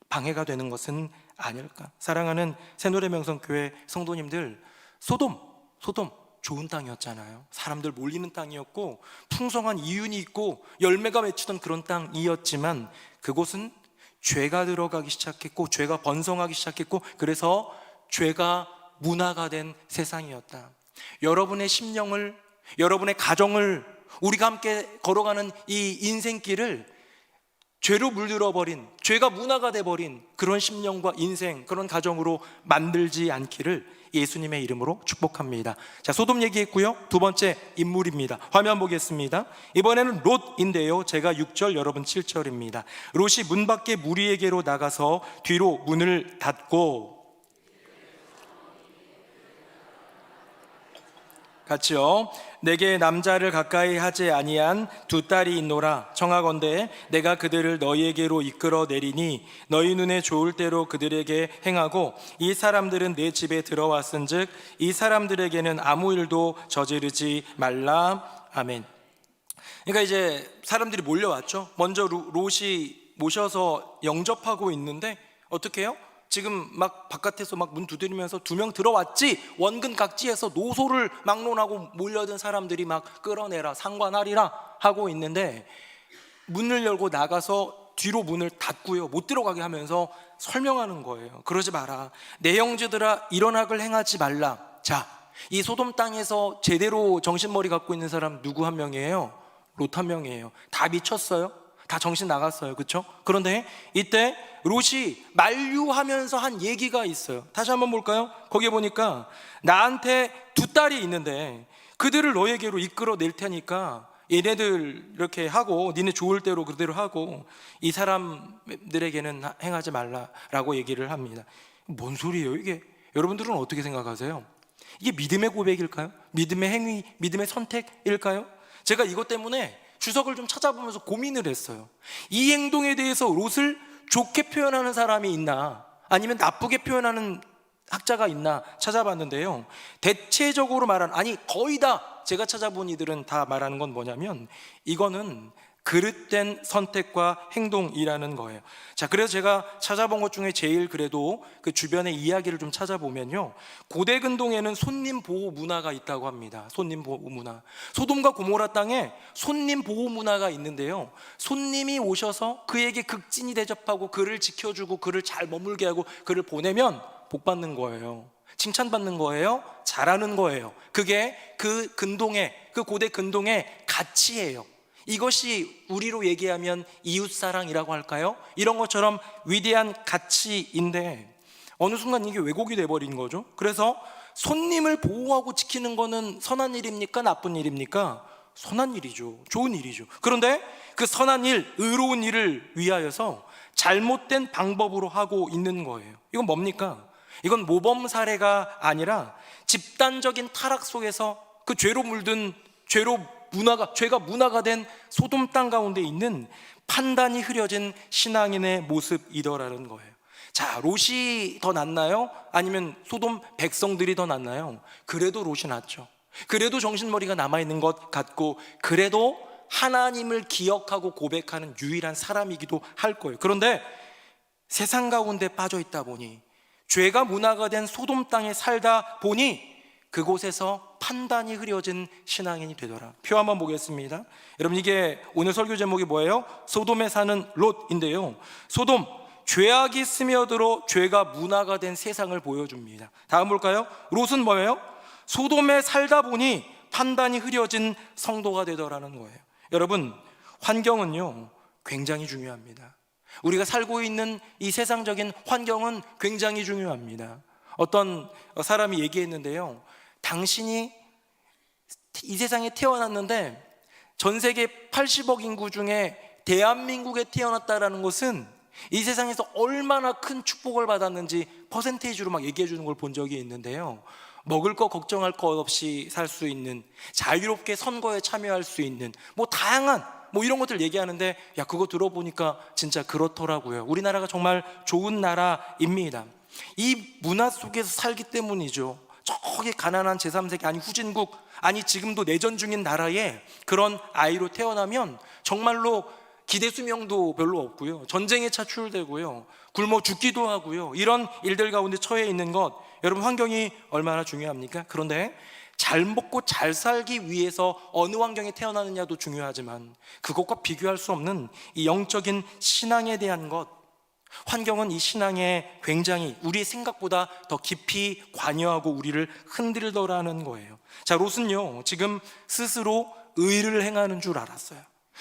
Speaker 3: 방해가 되는 것은 아닐까? 사랑하는 새노래명성교회 성도님들, 소돔 좋은 땅이었잖아요. 사람들 몰리는 땅이었고 풍성한 이윤이 있고 열매가 맺히던 그런 땅이었지만 그곳은 죄가 들어가기 시작했고 죄가 번성하기 시작했고 그래서 죄가 문화가 된 세상이었다. 여러분의 심령을, 여러분의 가정을, 우리가 함께 걸어가는 이 인생길을 죄로 물들어버린, 죄가 문화가 돼버린 그런 심령과 인생, 그런 가정으로 만들지 않기를 예수님의 이름으로 축복합니다. 자, 소돔 얘기했고요. 두 번째 인물입니다. 화면 보겠습니다. 이번에는 롯인데요, 제가 6절, 여러분 7절입니다. 롯이 문 밖에 무리에게로 나가서 뒤로 문을 닫고, 같이요. 내게 남자를 가까이 하지 아니한 두 딸이 있노라. 청하건대 내가 그들을 너희에게로 이끌어 내리니 너희 눈에 좋을 대로 그들에게 행하고 이 사람들은 내 집에 들어왔은즉 이 사람들에게는 아무 일도 저지르지 말라. 아멘. 그러니까 이제 사람들이 몰려왔죠. 먼저 롯이 모셔서 영접하고 있는데 어떻게 해요? 지금 막 바깥에서 막 문 두드리면서 2명 들어왔지, 원근 각지에서 노소를 막론하고 몰려든 사람들이 막 끌어내라, 상관하리라 하고 있는데, 문을 열고 나가서 뒤로 문을 닫고요, 못 들어가게 하면서 설명하는 거예요. 그러지 마라, 내 형제들아 일언악을 행하지 말라. 자, 이 소돔 땅에서 제대로 정신머리 갖고 있는 사람 누구 한 명이에요? 롯 한 명이에요. 다 미쳤어요. 다 정신 나갔어요. 그렇죠? 그런데 이때 롯이 만류하면서 한 얘기가 있어요. 다시 한번 볼까요? 거기에 보니까 나한테 2딸이 있는데 그들을 너에게로 이끌어낼 테니까 얘네들 이렇게 하고 니네 좋을 대로 그대로 하고 이 사람들에게는 행하지 말라라고 얘기를 합니다. 뭔 소리예요 이게? 여러분들은 어떻게 생각하세요? 이게 믿음의 고백일까요? 믿음의 행위, 믿음의 선택일까요? 제가 이것 때문에 주석을 좀 찾아보면서 고민을 했어요. 이 행동에 대해서 롯을 좋게 표현하는 사람이 있나, 아니면 나쁘게 표현하는 학자가 있나 찾아봤는데요, 대체적으로 말하는, 아니 거의 다 제가 찾아본 이들은 다 말하는 건 뭐냐면 이거는 그릇된 선택과 행동이라는 거예요. 자, 그래서 제가 찾아본 것 중에 제일 그래도 그 주변의 이야기를 좀 찾아보면요, 고대 근동에는 손님 보호 문화가 있다고 합니다. 손님 보호 문화. 소돔과 고모라 땅에 손님 보호 문화가 있는데요, 손님이 오셔서 그에게 극진히 대접하고 그를 지켜주고 그를 잘 머물게 하고 그를 보내면 복 받는 거예요. 칭찬받는 거예요. 잘하는 거예요. 그게 그 근동의, 그 고대 근동의 가치예요. 이것이 우리로 얘기하면 이웃사랑이라고 할까요? 이런 것처럼 위대한 가치인데 어느 순간 이게 왜곡이 돼버린 거죠. 그래서 손님을 보호하고 지키는 거는 선한 일입니까? 나쁜 일입니까? 선한 일이죠. 좋은 일이죠. 그런데 그 선한 일, 의로운 일을 위하여서 잘못된 방법으로 하고 있는 거예요. 이건 뭡니까? 이건 모범 사례가 아니라 집단적인 타락 속에서 그 죄로 물든, 죄가 문화가 된 소돔 땅 가운데 있는 판단이 흐려진 신앙인의 모습이더라는 거예요. 자, 롯이 더 낫나요? 아니면 소돔 백성들이 더 낫나요? 그래도 롯이 낫죠. 그래도 정신머리가 남아있는 것 같고, 그래도 하나님을 기억하고 고백하는 유일한 사람이기도 할 거예요. 그런데 세상 가운데 빠져 있다 보니, 죄가 문화가 된 소돔 땅에 살다 보니 그곳에서 판단이 흐려진 신앙인이 되더라. 표 한번 보겠습니다. 여러분, 이게 오늘 설교 제목이 뭐예요? 소돔에 사는 롯인데요, 소돔, 죄악이 스며들어 죄가 문화가 된 세상을 보여줍니다. 다음 볼까요? 롯은 뭐예요? 소돔에 살다 보니 판단이 흐려진 성도가 되더라는 거예요. 여러분, 환경은요 굉장히 중요합니다. 우리가 살고 있는 이 세상적인 환경은 굉장히 중요합니다. 어떤 사람이 얘기했는데요, 당신이 이 세상에 태어났는데 전 세계 80억 인구 중에 대한민국에 태어났다라는 것은 이 세상에서 얼마나 큰 축복을 받았는지 퍼센테이지로 막 얘기해 주는 걸 본 적이 있는데요, 먹을 거 걱정할 것 없이 살 수 있는, 자유롭게 선거에 참여할 수 있는, 다양한 이런 것들 얘기하는데, 야, 그거 들어보니까 진짜 그렇더라고요. 우리나라가 정말 좋은 나라입니다. 이 문화 속에서 살기 때문이죠. 저기 가난한 제3세계, 아니 후진국, 아니 지금도 내전 중인 나라에 그런 아이로 태어나면 정말로 기대 수명도 별로 없고요, 전쟁에 차출되고요, 굶어 죽기도 하고요, 이런 일들 가운데 처해 있는 것, 여러분, 환경이 얼마나 중요합니까? 그런데 잘 먹고 잘 살기 위해서 어느 환경에 태어나느냐도 중요하지만 그것과 비교할 수 없는 이 영적인 신앙에 대한 것, 환경은 이 신앙에 굉장히 우리의 생각보다 더 깊이 관여하고 우리를 흔들더라는 거예요. 자, 롯은요 지금 스스로 의를 행하는 줄 알았어요.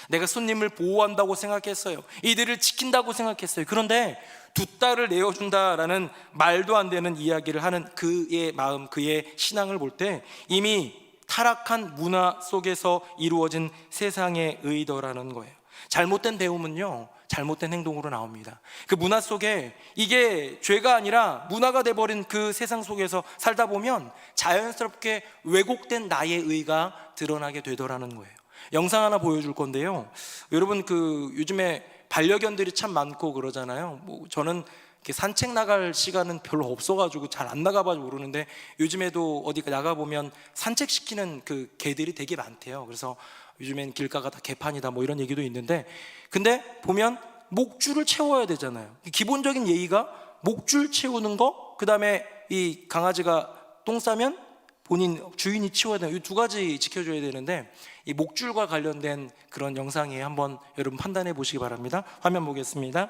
Speaker 3: 내가 손님을 보호한다고 생각했어요. 이들을 지킨다고 생각했어요. 그런데 2딸을 내어준다라는 말도 안 되는 이야기를 하는 그의 마음, 그의 신앙을 볼 때 이미 타락한 문화 속에서 이루어진 세상의 의도라는 거예요. 잘못된 배움은요 잘못된 행동으로 나옵니다. 그 문화 속에 이게 죄가 아니라 문화가 돼버린 그 세상 속에서 살다 보면 자연스럽게 왜곡된 나의 의가 드러나게 되더라는 거예요. 영상 하나 보여줄 건데요, 여러분, 요즘에 반려견들이 참 많고 그러잖아요. 저는 이렇게 산책 나갈 시간은 별로 없어가지고 잘 안 나가봐서 모르는데, 요즘에도 어디 나가보면 산책시키는 그 개들이 되게 많대요. 그래서 요즘엔 길가가 다 개판이다 이런 얘기도 있는데, 근데 보면 목줄을 채워야 되잖아요. 기본적인 예의가 목줄 채우는 거, 그 다음에 이 강아지가 똥 싸면 본인 주인이 치워야 돼요. 이 두 가지 지켜줘야 되는데 이 목줄과 관련된 그런 영상이에요. 한번 여러분 판단해 보시기 바랍니다. 화면 보겠습니다.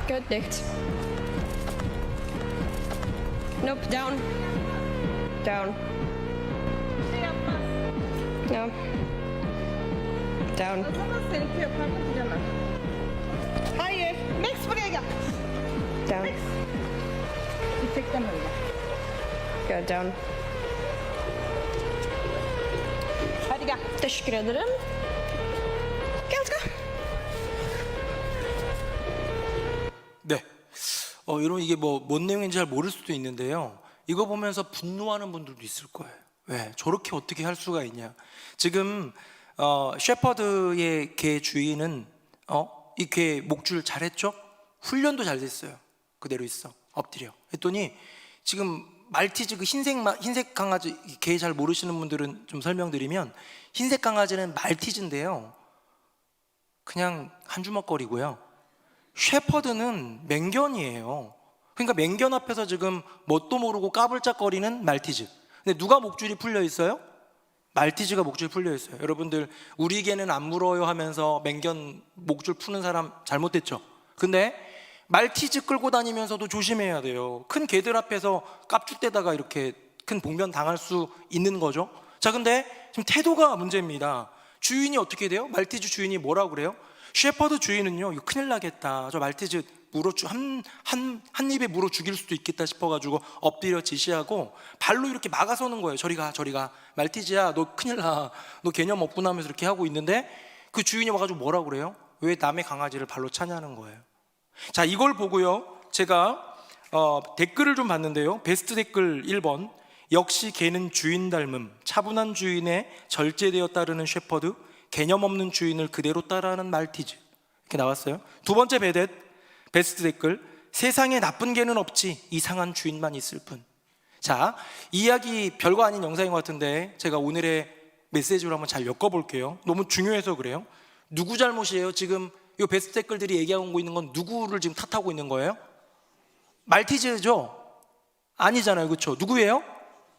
Speaker 4: Good, dicht. Nope, down. Down. No. Down.
Speaker 5: Hayır. Max buraya gel.
Speaker 4: Down.
Speaker 5: Yüksekten öyle.
Speaker 4: Good, down.
Speaker 5: Hadi gel.
Speaker 4: Teşekkür ederim.
Speaker 5: Gel gel.
Speaker 3: 네. 여러분 이게 뭔 내용인지 잘 모를 수도 있는데요. 이거 보면서 분노하는 분들도 있을 거예요. 왜? 저렇게 어떻게 할 수가 있냐? 지금 셰퍼드의 개 주인은 이 개 목줄 잘했죠? 훈련도 잘 됐어요. 그대로 있어. 엎드려. 했더니 지금 말티즈 그 흰색 강아지, 개 잘 모르시는 분들은 좀 설명드리면 흰색 강아지는 말티즈인데요. 그냥 한 주먹거리고요. 셰퍼드는 맹견이에요. 그러니까 맹견 앞에서 지금 뭣도 모르고 까불짝거리는 말티즈. 근데 누가 목줄이 풀려 있어요? 말티즈가 목줄 풀려 있어요. 여러분들 우리 개는 안 물어요 하면서 맹견 목줄 푸는 사람 잘못됐죠. 근데 말티즈 끌고 다니면서도 조심해야 돼요. 큰 개들 앞에서 깝죽대다가 이렇게 큰 봉변 당할 수 있는 거죠. 자, 근데 지금 태도가 문제입니다. 주인이 어떻게 돼요? 말티즈 주인이 뭐라고 그래요? 셰퍼드 주인은요, 이거 큰일 나겠다. 저 말티즈 한 입에 물어 죽일 수도 있겠다 싶어가지고 엎드려 지시하고 발로 이렇게 막아서는 거예요. 저리 가, 저리 가. 말티즈야, 너 큰일 나. 너 개념 없구나 하면서 이렇게 하고 있는데 그 주인이 와가지고 뭐라고 그래요? 왜 남의 강아지를 발로 차냐는 거예요. 자, 이걸 보고요, 제가 댓글을 좀 봤는데요. 베스트 댓글 1번. 역시 개는 주인 닮음. 차분한 주인의 절제되어 따르는 셰퍼드. 개념 없는 주인을 그대로 따라하는 말티즈. 이렇게 나왔어요. 두 번째 베스트 댓글. 세상에 나쁜 개는 없지, 이상한 주인만 있을 뿐. 자, 이야기 별거 아닌 영상인 것 같은데 제가 오늘의 메시지로 한번 잘 엮어볼게요. 너무 중요해서 그래요. 누구 잘못이에요? 지금 이 베스트 댓글들이 얘기하고 있는 건 누구를 지금 탓하고 있는 거예요? 말티즈죠? 아니잖아요, 그렇죠? 누구예요?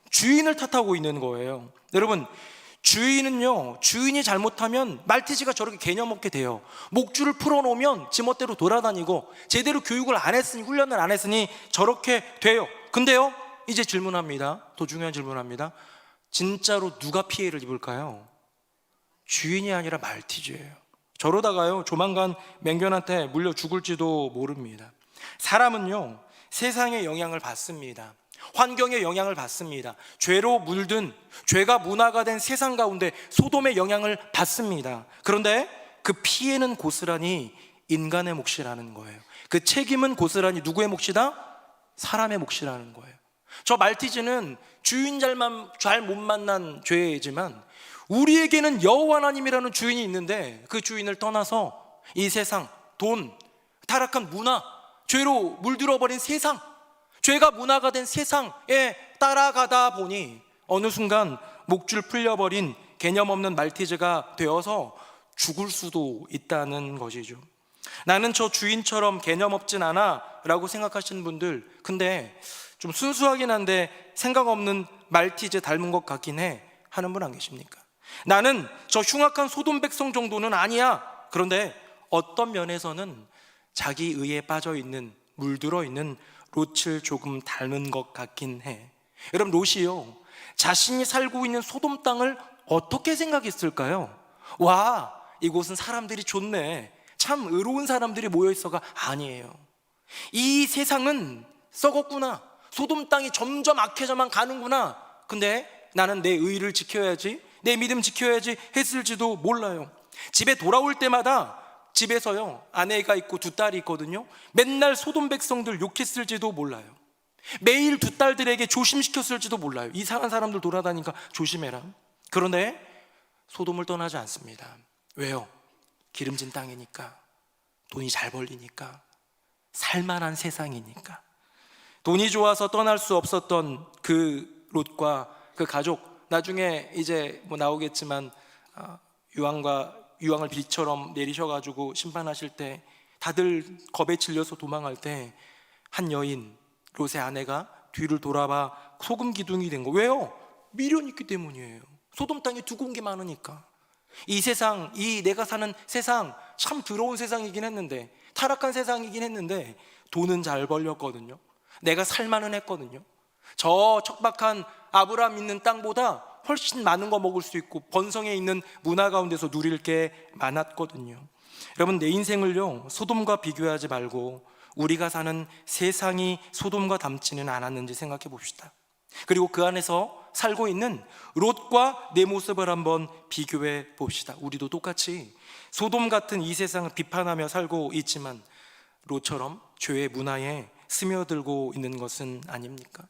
Speaker 3: 주인을 탓하고 있는 거예요. 여러분, 주인은요, 주인이 잘못하면 말티즈가 저렇게 개념 없게 돼요. 목줄을 풀어놓으면 지멋대로 돌아다니고 제대로 교육을 안 했으니, 훈련을 안 했으니 저렇게 돼요. 근데요, 이제 질문합니다. 더 중요한 질문합니다. 진짜로 누가 피해를 입을까요? 주인이 아니라 말티즈예요. 저러다가요, 조만간 맹견한테 물려 죽을지도 모릅니다. 사람은요, 세상의 영향을 받습니다. 환경의 영향을 받습니다. 죄로 물든, 죄가 문화가 된 세상 가운데 소돔의 영향을 받습니다. 그런데 그 피해는 고스란히 인간의 몫이라는 거예요. 그 책임은 고스란히 누구의 몫이다? 사람의 몫이라는 거예요. 저 말티즈는 주인 잘 못 만난 죄지만 우리에게는 여호와 하나님이라는 주인이 있는데 그 주인을 떠나서 이 세상, 돈, 타락한 문화, 죄로 물들어버린 세상, 죄가 문화가 된 세상에 따라가다 보니 어느 순간 목줄 풀려버린 개념 없는 말티즈가 되어서 죽을 수도 있다는 것이죠. 나는 저 주인처럼 개념 없진 않아 라고 생각하시는 분들, 근데 좀 순수하긴 한데 생각 없는 말티즈 닮은 것 같긴 해 하는 분 안 계십니까? 나는 저 흉악한 소돔 백성 정도는 아니야. 그런데 어떤 면에서는 자기 의에 빠져 있는, 물들어 있는 롯을 조금 닮은 것 같긴 해. 여러분, 롯이요, 자신이 살고 있는 소돔 땅을 어떻게 생각했을까요? 와, 이곳은 사람들이 좋네, 참 의로운 사람들이 모여있어가 아니에요. 이 세상은 썩었구나, 소돔 땅이 점점 악해져만 가는구나. 근데 나는 내 의를 지켜야지, 내 믿음 지켜야지 했을지도 몰라요. 집에 돌아올 때마다 집에서요, 아내가 있고 두 딸이 있거든요. 맨날 소돔 백성들 욕했을지도 몰라요. 매일 두 딸들에게 조심시켰을지도 몰라요. 이상한 사람들 돌아다니니까 조심해라. 그런데 소돔을 떠나지 않습니다. 왜요? 기름진 땅이니까, 돈이 잘 벌리니까, 살만한 세상이니까. 돈이 좋아서 떠날 수 없었던 그 롯과 그 가족, 나중에 이제 뭐 나오겠지만 유황을 비처럼 내리셔가지고 심판하실 때 다들 겁에 질려서 도망할 때 한 여인, 롯의 아내가 뒤를 돌아봐 소금 기둥이 된 거. 왜요? 미련이 있기 때문이에요. 소돔 땅에 두고 온 게 많으니까. 이 세상, 이 내가 사는 세상 참 더러운 세상이긴 했는데, 타락한 세상이긴 했는데 돈은 잘 벌렸거든요. 내가 살만은 했거든요. 저 척박한 아브라함 있는 땅보다 훨씬 많은 거 먹을 수 있고 번성에 있는 문화 가운데서 누릴 게 많았거든요. 여러분, 내 인생을요 소돔과 비교하지 말고 우리가 사는 세상이 소돔과 닮지는 않았는지 생각해 봅시다. 그리고 그 안에서 살고 있는 롯과 내 모습을 한번 비교해 봅시다. 우리도 똑같이 소돔 같은 이 세상을 비판하며 살고 있지만 롯처럼 죄의 문화에 스며들고 있는 것은 아닙니까?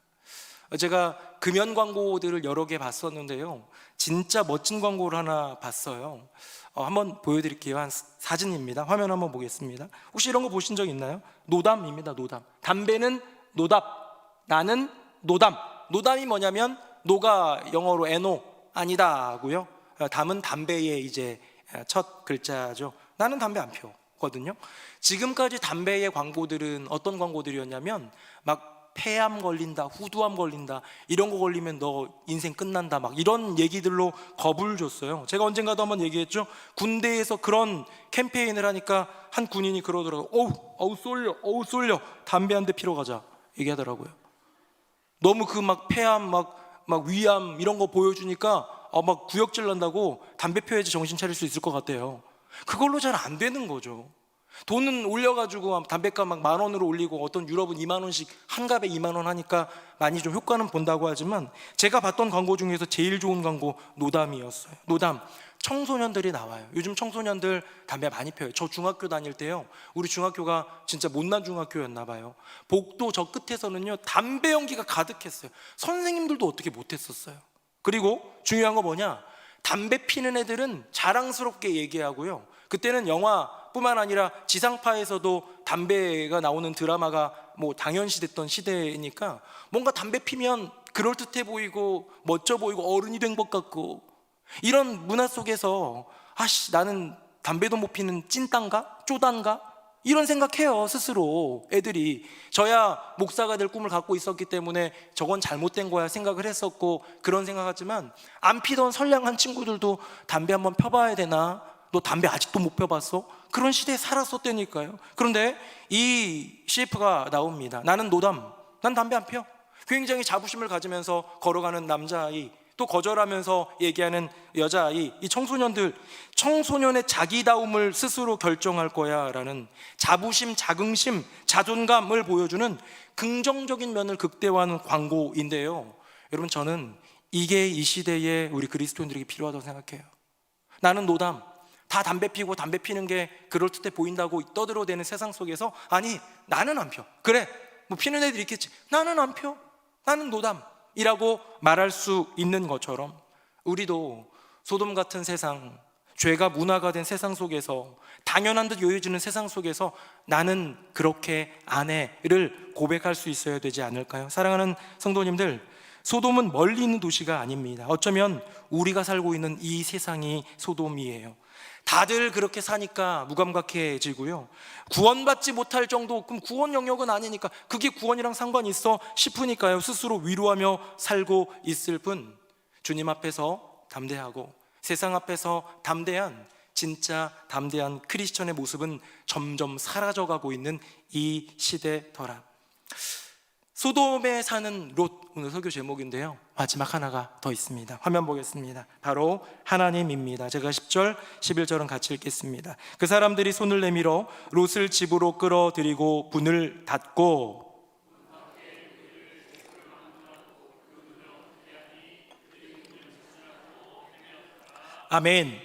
Speaker 3: 제가 금연 광고들을 여러 개 봤었는데요, 진짜 멋진 광고를 하나 봤어요. 한번 보여드릴게요. 한 사진입니다. 화면 한번 보겠습니다. 혹시 이런 거 보신 적 있나요? 노담입니다. 노담. 담배는 노답, 나는 노담. 노담이 뭐냐면 노가 영어로 NO 아니다고요. 담은 담배의 이제 첫 글자죠. 나는 담배 안 피우거든요. 지금까지 담배의 광고들은 어떤 광고들이었냐면 막 폐암 걸린다, 후두암 걸린다, 이런 거 걸리면 너 인생 끝난다, 막 이런 얘기들로 겁을 줬어요. 제가 언젠가도 한번 얘기했죠. 군대에서 그런 캠페인을 하니까 한 군인이 그러더라고요. 어우 쏠려, 담배 한 대 피러 가자 얘기하더라고요. 너무 그 막 폐암 막 위암 이런 거 보여주니까 막 구역질 난다고 담배 피워야지 정신 차릴 수 있을 것 같아요. 그걸로 잘 안 되는 거죠. 돈은 올려가지고 담배값 막 10,000원으로 올리고, 어떤 유럽은 20,000원씩 한 갑에 20,000원 하니까 많이 좀 효과는 본다고 하지만, 제가 봤던 광고 중에서 제일 좋은 광고 노담이었어요. 노담. 청소년들이 나와요. 요즘 청소년들 담배 많이 피워요. 저 중학교 다닐 때요, 우리 중학교가 진짜 못난 중학교였나 봐요. 복도 저 끝에서는요 담배 연기가 가득했어요. 선생님들도 어떻게 못했었어요. 그리고 중요한 거 뭐냐, 담배 피는 애들은 자랑스럽게 얘기하고요, 그때는 영화뿐만 아니라 지상파에서도 담배가 나오는 드라마가 뭐 당연시됐던 시대니까 뭔가 담배 피면 그럴듯해 보이고 멋져 보이고 어른이 된 것 같고, 이런 문화 속에서 나는 담배도 못 피는 찐딴가? 쪼단가? 이런 생각해요 스스로. 애들이 저야 목사가 될 꿈을 갖고 있었기 때문에 저건 잘못된 거야 생각을 했었고, 그런 생각하지만 안 피던 선량한 친구들도 담배 한번 펴봐야 되나? 너 담배 아직도 못 펴봤어? 그런 시대에 살았었다니까요. 그런데 이 CF가 나옵니다. 나는 노담, 난 담배 안 피워. 굉장히 자부심을 가지면서 걸어가는 남자아이, 또 거절하면서 얘기하는 여자아이, 이 청소년의 자기다움을 스스로 결정할 거야 라는 자부심, 자긍심, 자존감을 보여주는 긍정적인 면을 극대화하는 광고인데요, 여러분, 저는 이게 이 시대에 우리 그리스도인들에게 필요하다고 생각해요. 나는 노담, 다 담배 피고 담배 피는 게 그럴듯해 보인다고 떠들어대는 세상 속에서, 아니 나는 안 펴. 그래 뭐 피는 애들 있겠지, 나는 안 펴. 나는 노담이라고 말할 수 있는 것처럼, 우리도 소돔 같은 세상, 죄가 문화가 된 세상 속에서, 당연한 듯 여겨지는 세상 속에서 나는 그렇게 안 해를 고백할 수 있어야 되지 않을까요? 사랑하는 성도님들, 소돔은 멀리 있는 도시가 아닙니다. 어쩌면 우리가 살고 있는 이 세상이 소돔이에요. 다들 그렇게 사니까 무감각해지고요, 구원받지 못할 정도, 그럼 구원 영역은 아니니까 그게 구원이랑 상관이 있어 싶으니까요, 스스로 위로하며 살고 있을 뿐, 주님 앞에서 담대하고 세상 앞에서 담대한, 진짜 담대한 크리스천의 모습은 점점 사라져가고 있는 이 시대더라. 소돔에 사는 롯, 오늘 설교 제목인데요, 마지막 하나가 더 있습니다. 화면 보겠습니다. 바로 하나님입니다. 제가 10절, 11절은 같이 읽겠습니다. 그 사람들이 손을 내밀어 롯을 집으로 끌어들이고 문을 닫고, 아멘.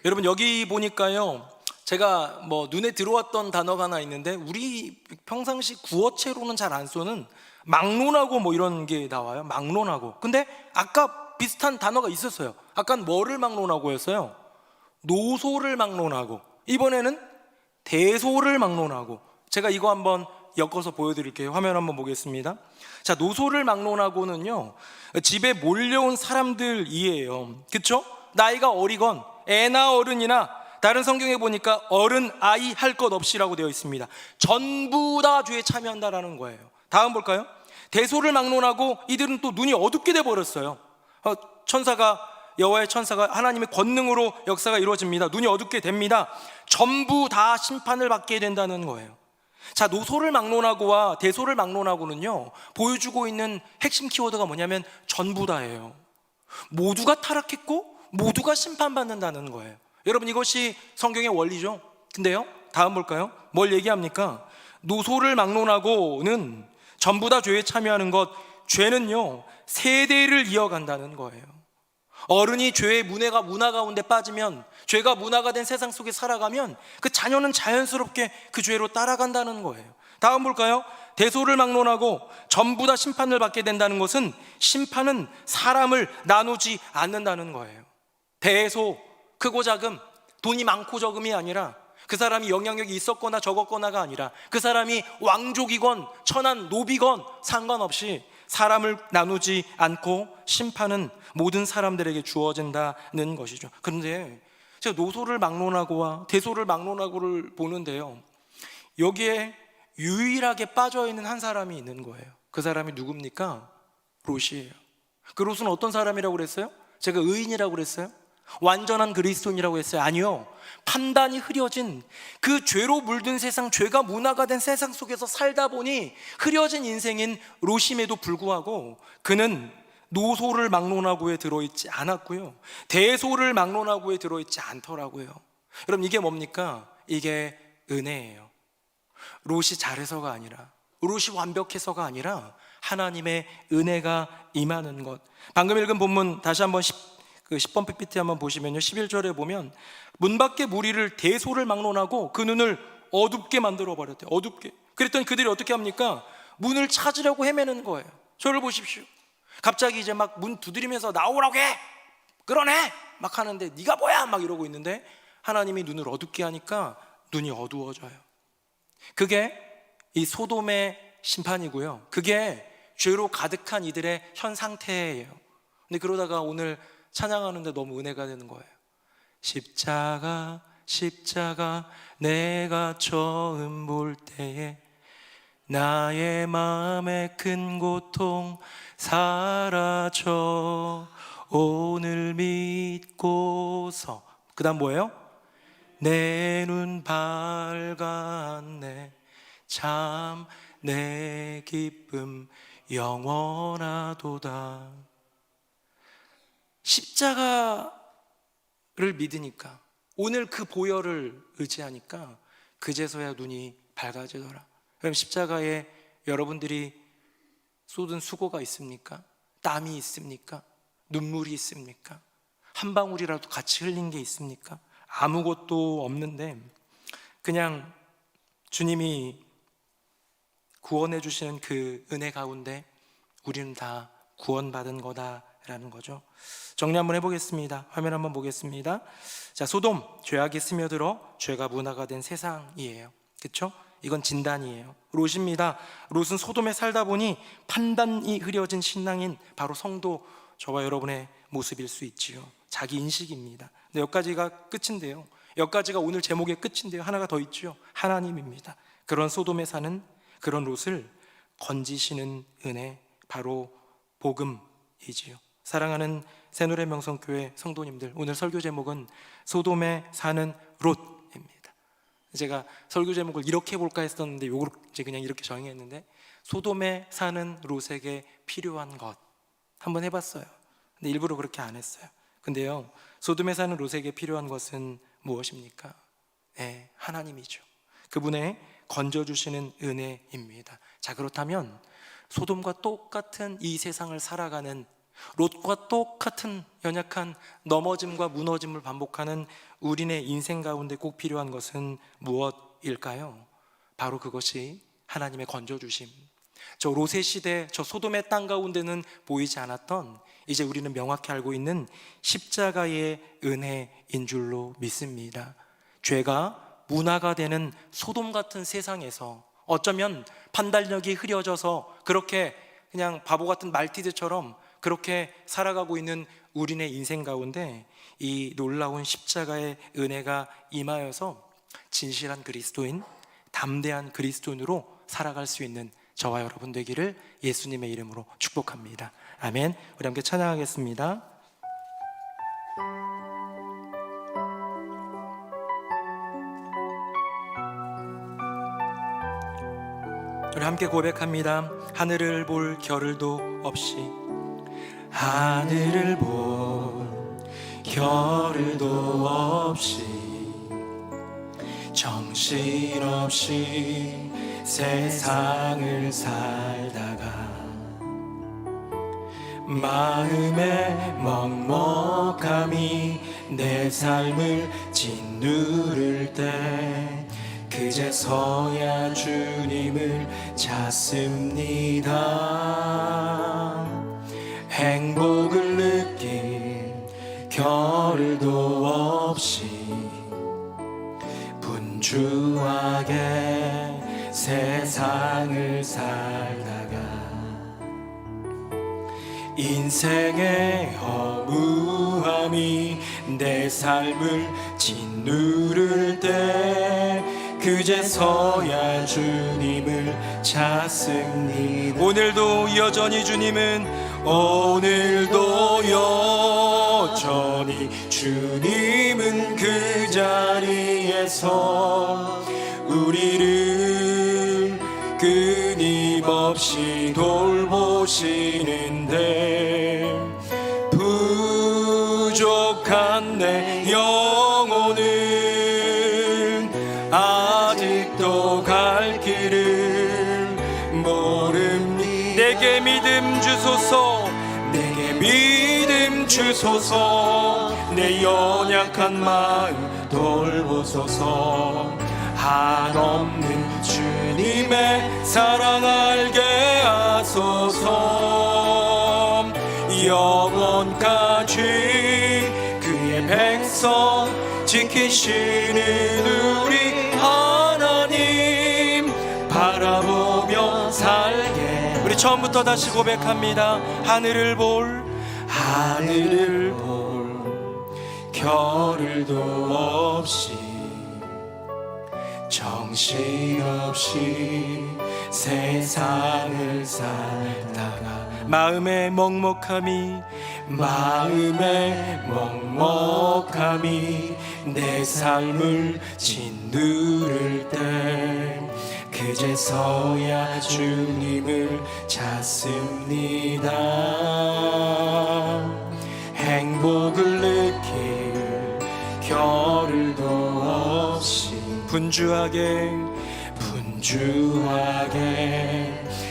Speaker 3: 여러분, 여기 보니까요, 제가 뭐 눈에 들어왔던 단어가 하나 있는데, 우리 평상시 구어체로는 잘 안 쓰는 막론하고 뭐 이런 게 나와요. 막론하고. 근데 아까 비슷한 단어가 있었어요. 아까는 뭐를 막론하고였어요? 노소를 막론하고. 이번에는 대소를 막론하고. 제가 이거 한번 엮어서 보여드릴게요. 화면 한번 보겠습니다. 자, 노소를 막론하고는요, 집에 몰려온 사람들이에요. 그쵸? 나이가 어리건 애나 어른이나 다른 성경에 보니까 어른, 아이 할 것 없이라고 되어 있습니다. 전부 다 죄에 참여한다라는 거예요. 다음 볼까요? 대소를 막론하고 이들은 또 눈이 어둡게 돼 버렸어요. 여호와의 천사가 하나님의 권능으로 역사가 이루어집니다. 눈이 어둡게 됩니다. 전부 다 심판을 받게 된다는 거예요. 자, 노소를 막론하고와 대소를 막론하고는요, 보여주고 있는 핵심 키워드가 뭐냐면 전부 다예요. 모두가 타락했고 모두가 심판받는다는 거예요. 여러분, 이것이 성경의 원리죠. 근데요, 다음 볼까요? 뭘 얘기합니까? 노소를 막론하고는 전부 다 죄에 참여하는 것, 죄는요 세대를 이어간다는 거예요. 어른이 죄의 문화 가운데 빠지면, 죄가 문화가 된 세상 속에 살아가면 그 자녀는 자연스럽게 그 죄로 따라간다는 거예요. 다음 볼까요? 대소를 막론하고 전부 다 심판을 받게 된다는 것은, 심판은 사람을 나누지 않는다는 거예요. 대소, 크고 작음, 돈이 많고 적음이 아니라, 그 사람이 영향력이 있었거나 적었거나가 아니라, 그 사람이 왕족이건 천한 노비건 상관없이 사람을 나누지 않고 심판은 모든 사람들에게 주어진다는 것이죠. 그런데 제가 노소를 막론하고와 대소를 막론하고를 보는데요, 여기에 유일하게 빠져있는 한 사람이 있는 거예요. 그 사람이 누굽니까? 롯이에요. 그 롯은 어떤 사람이라고 그랬어요? 제가 의인이라고 그랬어요? 완전한 그리스도인이라고 했어요? 아니요. 판단이 흐려진, 그 죄로 물든 세상, 죄가 문화가 된 세상 속에서 살다 보니 흐려진 인생인 롯임에도 불구하고 그는 노소를 막론하고에 들어있지 않았고요, 대소를 막론하고에 들어있지 않더라고요. 여러분, 이게 뭡니까? 이게 은혜예요. 롯이 잘해서가 아니라, 롯이 완벽해서가 아니라 하나님의 은혜가 임하는 것. 방금 읽은 본문 다시 한번 10번 PPT 한번 보시면요, 11절에 보면 문 밖에 무리를 대소를 막론하고 그 눈을 어둡게 만들어 버렸대요. 어둡게. 그랬더니 그들이 어떻게 합니까? 문을 찾으려고 헤매는 거예요. 저를 보십시오. 갑자기 이제 막 문 두드리면서 나오라고 해! 끌어내! 막 하는데 네가 뭐야! 막 이러고 있는데 하나님이 눈을 어둡게 하니까 눈이 어두워져요. 그게 이 소돔의 심판이고요, 그게 죄로 가득한 이들의 현 상태예요. 근데 그러다가 오늘 찬양하는데 너무 은혜가 되는 거예요. 십자가 십자가 내가 처음 볼 때에 나의 마음의 큰 고통 사라져 오늘 믿고서, 그 다음 뭐예요? 내 눈 밝았네 참 내 기쁨 영원하도다. 십자가를 믿으니까, 오늘 그 보혈을 의지하니까 그제서야 눈이 밝아지더라. 그럼 십자가에 여러분들이 쏟은 수고가 있습니까? 땀이 있습니까? 눈물이 있습니까? 한 방울이라도 같이 흘린 게 있습니까? 아무것도 없는데 그냥 주님이 구원해 주시는 그 은혜 가운데 우리는 다 구원받은 거다라는 거죠. 정리 한번 해보겠습니다. 화면 한번 보겠습니다. 자, 소돔, 죄악이 스며들어 죄가 문화가 된 세상이에요. 그렇죠? 이건 진단이에요. 롯입니다. 롯은 소돔에 살다 보니 판단이 흐려진 신앙인 바로 성도, 저와 여러분의 모습일 수 있지요. 자기 인식입니다. 근데 여기까지가 끝인데요, 여기까지가 오늘 제목의 끝인데요, 하나가 더 있죠. 하나님입니다. 그런 소돔에 사는 그런 롯을 건지시는 은혜, 바로 복음이지요. 사랑하는 새누리 명성교회 성도님들, 오늘 설교 제목은 소돔에 사는 롯입니다. 제가 설교 제목을 이렇게 해볼까 했었는데 요걸 이제 그냥 이렇게 정의했는데, 소돔에 사는 롯에게 필요한 것 한번 해봤어요. 근데 일부러 그렇게 안 했어요. 근데요, 소돔에 사는 롯에게 필요한 것은 무엇입니까? 네, 하나님이죠. 그분의 건져주시는 은혜입니다. 자, 그렇다면 소돔과 똑같은 이 세상을 살아가는, 롯과 똑같은 연약한 넘어짐과 무너짐을 반복하는 우리네 인생 가운데 꼭 필요한 것은 무엇일까요? 바로 그것이 하나님의 건져주심. 저 롯의 시대, 저 소돔의 땅 가운데는 보이지 않았던, 이제 우리는 명확히 알고 있는 십자가의 은혜인 줄로 믿습니다. 죄가 문화가 되는 소돔 같은 세상에서 어쩌면 판단력이 흐려져서 그렇게 그냥 바보 같은 말티즈처럼 그렇게 살아가고 있는 우리네 인생 가운데 이 놀라운 십자가의 은혜가 임하여서 진실한 그리스도인, 담대한 그리스도인으로 살아갈 수 있는 저와 여러분 되기를 예수님의 이름으로 축복합니다. 아멘. 우리 함께 찬양하겠습니다. 우리 함께 고백합니다. 하늘을 볼 겨를도 없이, 하늘을 볼 겨를도 없이, 정신없이 세상을 살다가 마음의 먹먹함이 내 삶을 짓누를 때 그제서야 주님을 찾습니다. 행복을 느낄 겨를도 없이 분주하게 세상을 살다가 인생의 허무함이 내 삶을 짓누를 때 그제서야 주님을 찾습니다. 오늘도 여전히 주님은, 오늘도 여전히 주님은 그 자리에서 우리를 끊임없이 돌보시는데 부족한 내 영혼은 아직도 갈 길을 모릅니다. 내게 믿음 주소서, 내게 믿음 주소서, 내 연약한 마음 돌보소서. 한없는 주님의 사랑 알게 하소서. 영원까지 그의 백성 지키시는 우리 하나님 바라보며 살게. 우리 처음부터 다시 고백합니다. 하늘을 볼 겨를도 없이, 정신없이 세상을 살다가 마음의 먹먹함이 내 삶을 짓누를 때 그제서야 주님을 찾습니다. 행복을 느낄 겨를도 없이 분주하게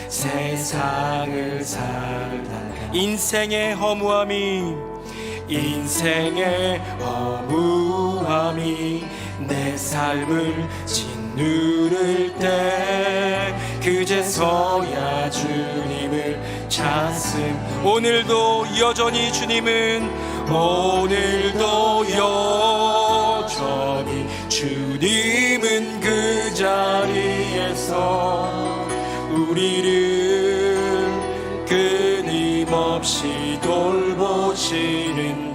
Speaker 3: 세상을 살다가 인생의 허무함이 내 삶을 짓누를 때 그제서야 주님을 찾음. 오늘도 여전히 주님은 그 자리에서 우리를 끊임없이 돌보시는데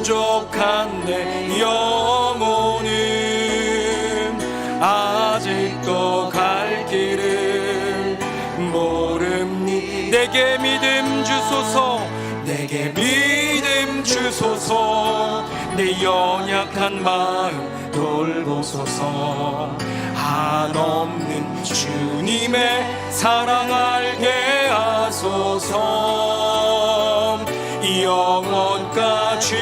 Speaker 3: 부족한 내 영혼은 아직도 갈 길을 모릅니다. 내게 믿음 주소서, 내게 믿음 주소서, 내 연약한 마음 돌보소서. 한없는 주님의 사랑 알게 하소서. 영원까지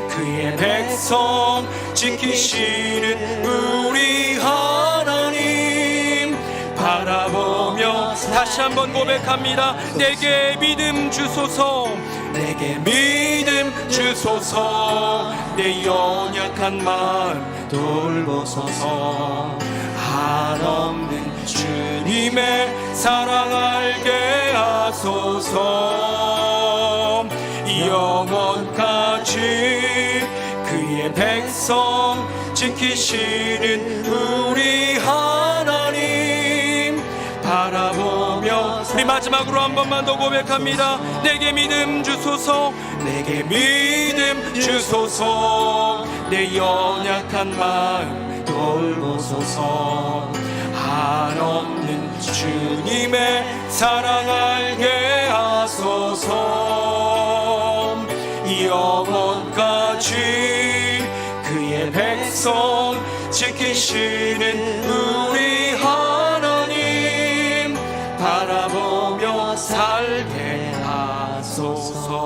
Speaker 3: 그의 백성 지키시는 우리 하나님 바라보며 다시 한번 고백합니다. 내게 믿음 주소서, 내게 믿음 주소서, 내 연약한 마음 돌보소서. 한없는 주님의 사랑 알게 하소서. 영원까지 그의 백성 지키시는 우리 하나님 바라보며 우리 마지막으로 한 번만 더 고백합니다. 내게 믿음 주소서, 내게 믿음 주소서. 내 연약한 마음 돌보소서. 한없는 주님의 사랑 알게 하소서. 영원까지 그의 백성 지키시는 우리 하나님 바라보며 살게 하소서.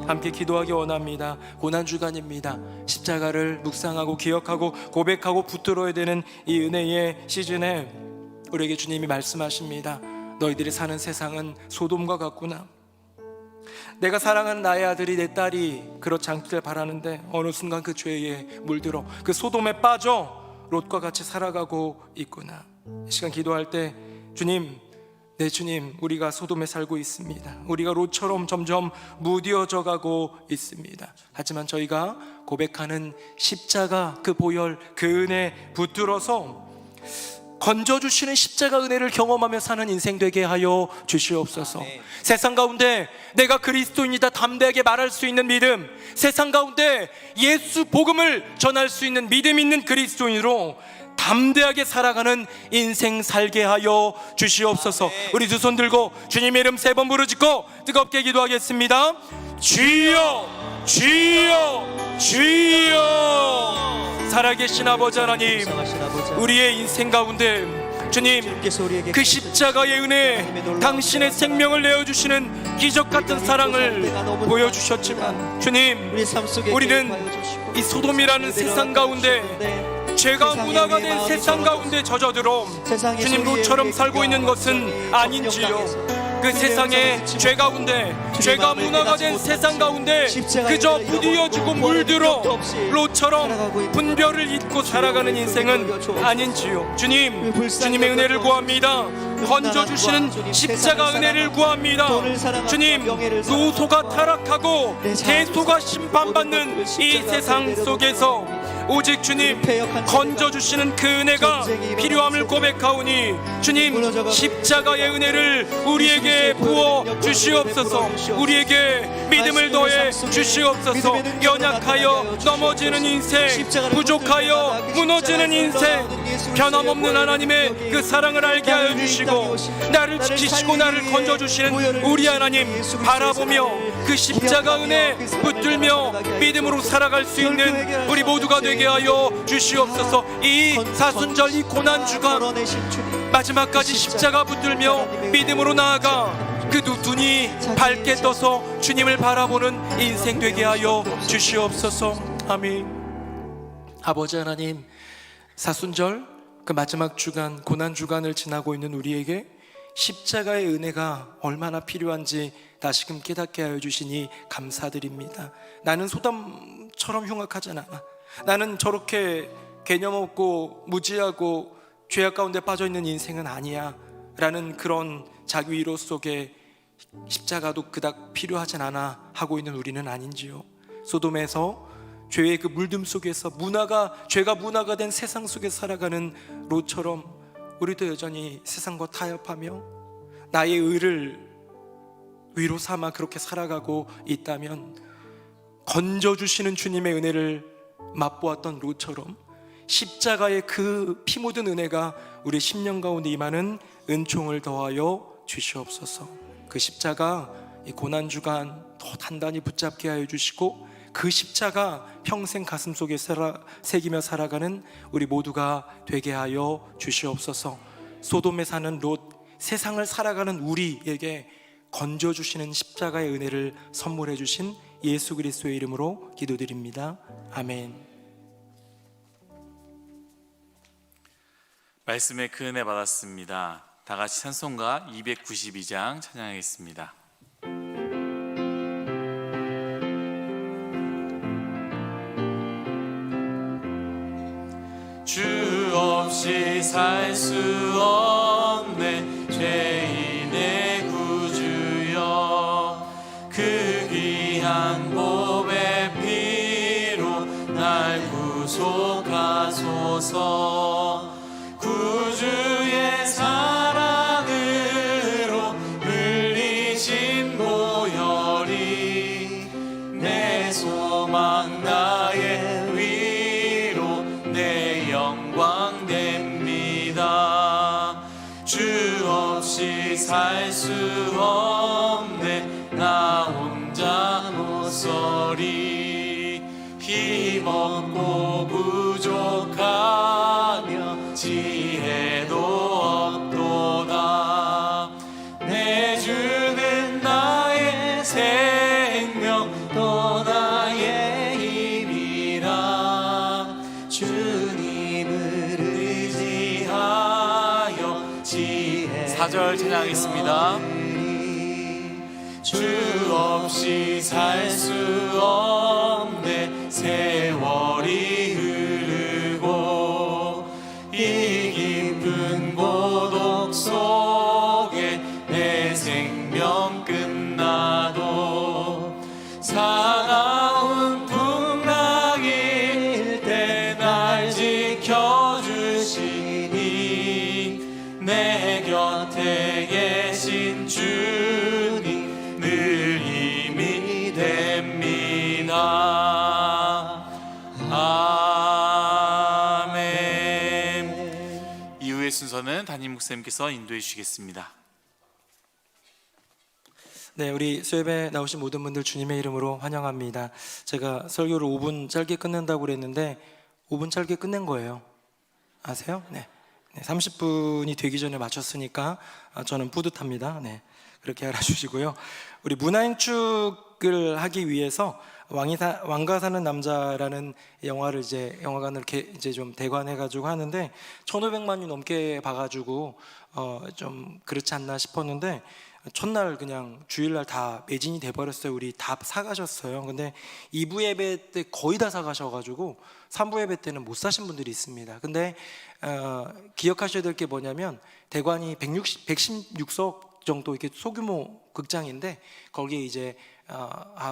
Speaker 3: 함께 기도하기 원합니다. 고난주간입니다. 십자가를 묵상하고 기억하고 고백하고 붙들어야 되는 이 은혜의 시즌에 우리에게 주님이 말씀하십니다. 너희들이 사는 세상은 소돔과 같구나. 내가 사랑하는 나의 아들이 내 딸이 그렇지 않기를 바라는데 어느 순간 그 죄에 물들어 그 소돔에 빠져 롯과 같이 살아가고 있구나. 이 시간 기도할 때 주님, 네 주님, 우리가 소돔에 살고 있습니다. 우리가 롯처럼 점점 무뎌져 가고 있습니다. 하지만 저희가 고백하는 십자가 그 보혈 그 은혜 붙들어서 건져주시는 십자가 은혜를 경험하며 사는 인생 되게 하여 주시옵소서. 세상 가운데 내가 그리스도인이다 담대하게 말할 수 있는 믿음, 세상 가운데 예수 복음을 전할 수 있는 믿음 있는 그리스도인으로 담대하게 살아가는 인생 살게 하여 주시옵소서. 우리 두 손 들고 주님의 이름 3번 부르짖고 뜨겁게 기도하겠습니다. 주여 주여 주여. 살아계신 아버지 하나님, 우리의 인생 가운데 주님 그 십자가의 은혜, 당신의 생명을 내어주시는 기적같은 사랑을 보여주셨지만 주님, 우리는 이 소돔이라는 세상 가운데 죄가 문화가 된 세상 가운데 젖어들어 주님 롯처럼 살고 있는 것은 아닌지요. 그 세상의 죄 가운데, 죄가 문화가 된 세상 가운데 그저 부디어지고 물들어 롯처럼 분별을 잊고 살아가는 인생은 아닌지요. 주님, 주님의 은혜를 구합니다. 건져주시는 십자가 은혜를 구합니다. 주님, 노소가 타락하고 대소가 심판받는 이 세상 속에서 오직 주님 건져주시는 그 은혜가 필요함을 고백하오니 주님, 십자가의 은혜를 우리에게 부어 주시옵소서. 우리에게 믿음을 더해 주시옵소서. 연약하여 넘어지는 인생, 부족하여 무너지는 인생, 변함없는 하나님의 그 사랑을 알게 하여 주시고 나를 지키시고 나를 건져주시는 우리 하나님 바라보며 그 십자가 은혜 붙들며 믿음으로 살아갈 수 있는 우리 모두가 되게 하여 주시옵소서. 이 사순절, 이 고난주간 마지막까지 십자가 붙들며 믿음으로 나아가 그 눈이 밝게 떠서 주님을 바라보는 인생 되게 하여 주시옵소서. 아멘. 아버지 하나님, 사순절 그 마지막 주간, 고난주간을 지나고 있는 우리에게 십자가의 은혜가 얼마나 필요한지 다시금 깨닫게 하여 주시니 감사드립니다. 나는 소돔처럼 흉악하지 않아. 나는 저렇게 개념 없고 무지하고 죄악 가운데 빠져있는 인생은 아니야 라는 그런 자기 위로 속에 십자가도 그닥 필요하진 않아 하고 있는 우리는 아닌지요. 소돔에서 죄의 그 물듦 속에서 죄가 문화가 된 세상 속에 살아가는 롯처럼 우리도 여전히 세상과 타협하며 나의 의를 위로 삼아 그렇게 살아가고 있다면 건져주시는 주님의 은혜를 맛보았던 롯처럼 십자가의 그 피 묻은 은혜가 우리 심령 가운데 임하는 은총을 더하여 주시옵소서. 그 십자가 이 고난주간 더 단단히 붙잡게 하여 주시고 그 십자가 평생 가슴 속에 새기며 살아가는 우리 모두가 되게 하여 주시옵소서. 소돔에 사는 롯, 세상을 살아가는 우리에게 건져주시는 십자가의 은혜를 선물해 주신 예수 그리스도의 이름으로 기도드립니다. 아멘.
Speaker 2: 말씀에 그 은혜 받았습니다. 다 같이 찬송가 292장 찬양하겠습니다. 주 없이 살 수 없네 죄인의 구주여, 그 귀한 보배 피로 날 구속하소서. 구주의 사랑으로 살 수 없네. 나 혼자 못 서리. 힘없고 부족하며 지혜도 없도다. 내 주는 나의 생명 또 나의 힘이라. 주님을 의지하여 지혜 4절 찬양하겠습니다. 주 없이 살 수 없네. 세월이 흐르고 이 깊은 고독 속에 내 생명 끝나도 사나운 풍랑일 때 날 지켜주시니 내 곁에 계신 주님 늘 힘이 됩니다. 아멘. 이후의 순서는 담임 목사님께서 인도해 주시겠습니다.
Speaker 3: 네, 우리 수협에 나오신 모든 분들 주님의 이름으로 환영합니다. 제가 설교를 5분 짧게 끝낸다고 그랬는데 5분 짧게 끝낸 거예요. 아세요? 네. 30분이 되기 전에 마쳤으니까 저는 뿌듯합니다. 네, 그렇게 알아주시고요. 우리 문화행축을 하기 위해서 왕가 사는 남자라는 영화를 이제 영화관을 이렇게 이제 좀 대관해가지고 하는데 1,500만이 넘게 봐가지고 좀 그렇지 않나 싶었는데 첫날 그냥 주일날 다 매진이 돼버렸어요. 우리 다 사가셨어요. 근데 2부 예배 때 거의 다 사가셔가지고 3부 예배 때는 못 사신 분들이 있습니다. 근데 기억하셔야 될 게 뭐냐면 대관이 116석 정도 이렇게 소규모 극장인데 거기에 이제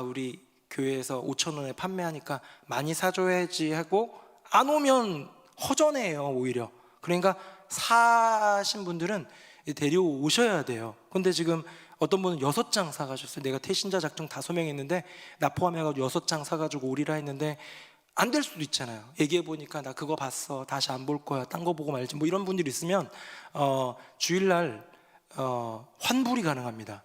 Speaker 3: 우리 교회에서 5,000원에 판매하니까 많이 사줘야지 하고 안 오면 허전해요 오히려. 그러니까 사신 분들은 데려오셔야 돼요. 근데 지금 어떤 분은 6장 사가셨어요. 내가 태신자 작정 5명 했는데 나 포함해가지고 6장 사가지고 오리라 했는데 안 될 수도 있잖아요. 얘기해보니까 나 그거 봤어, 다시 안 볼 거야, 딴 거 보고 말지, 뭐 이런 분들이 있으면 주일날 환불이 가능합니다.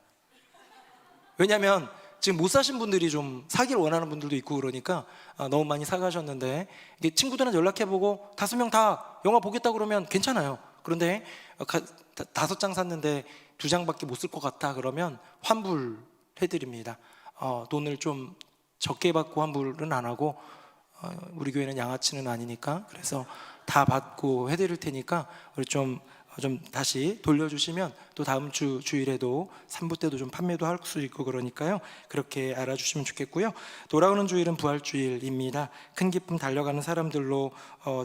Speaker 3: 왜냐하면 지금 못 사신 분들이 좀 사기를 원하는 분들도 있고 그러니까 너무 많이 사가셨는데 친구들한테 연락해보고 5명 다 영화 보겠다 그러면 괜찮아요. 그런데 5장 샀는데 2장밖에 못 쓸 것 같다 그러면 환불해드립니다. 돈을 좀 적게 받고 환불은 안 하고 우리 교회는 양아치는 아니니까 그래서 다 받고 해드릴 테니까 우리 좀 다시 돌려주시면 또 다음 주일에도 3부 때도 좀 판매도 할 수 있고 그러니까요. 그렇게 알아주시면 좋겠고요. 돌아오는 주일은 부활주일입니다. 큰 기쁨 달려가는 사람들로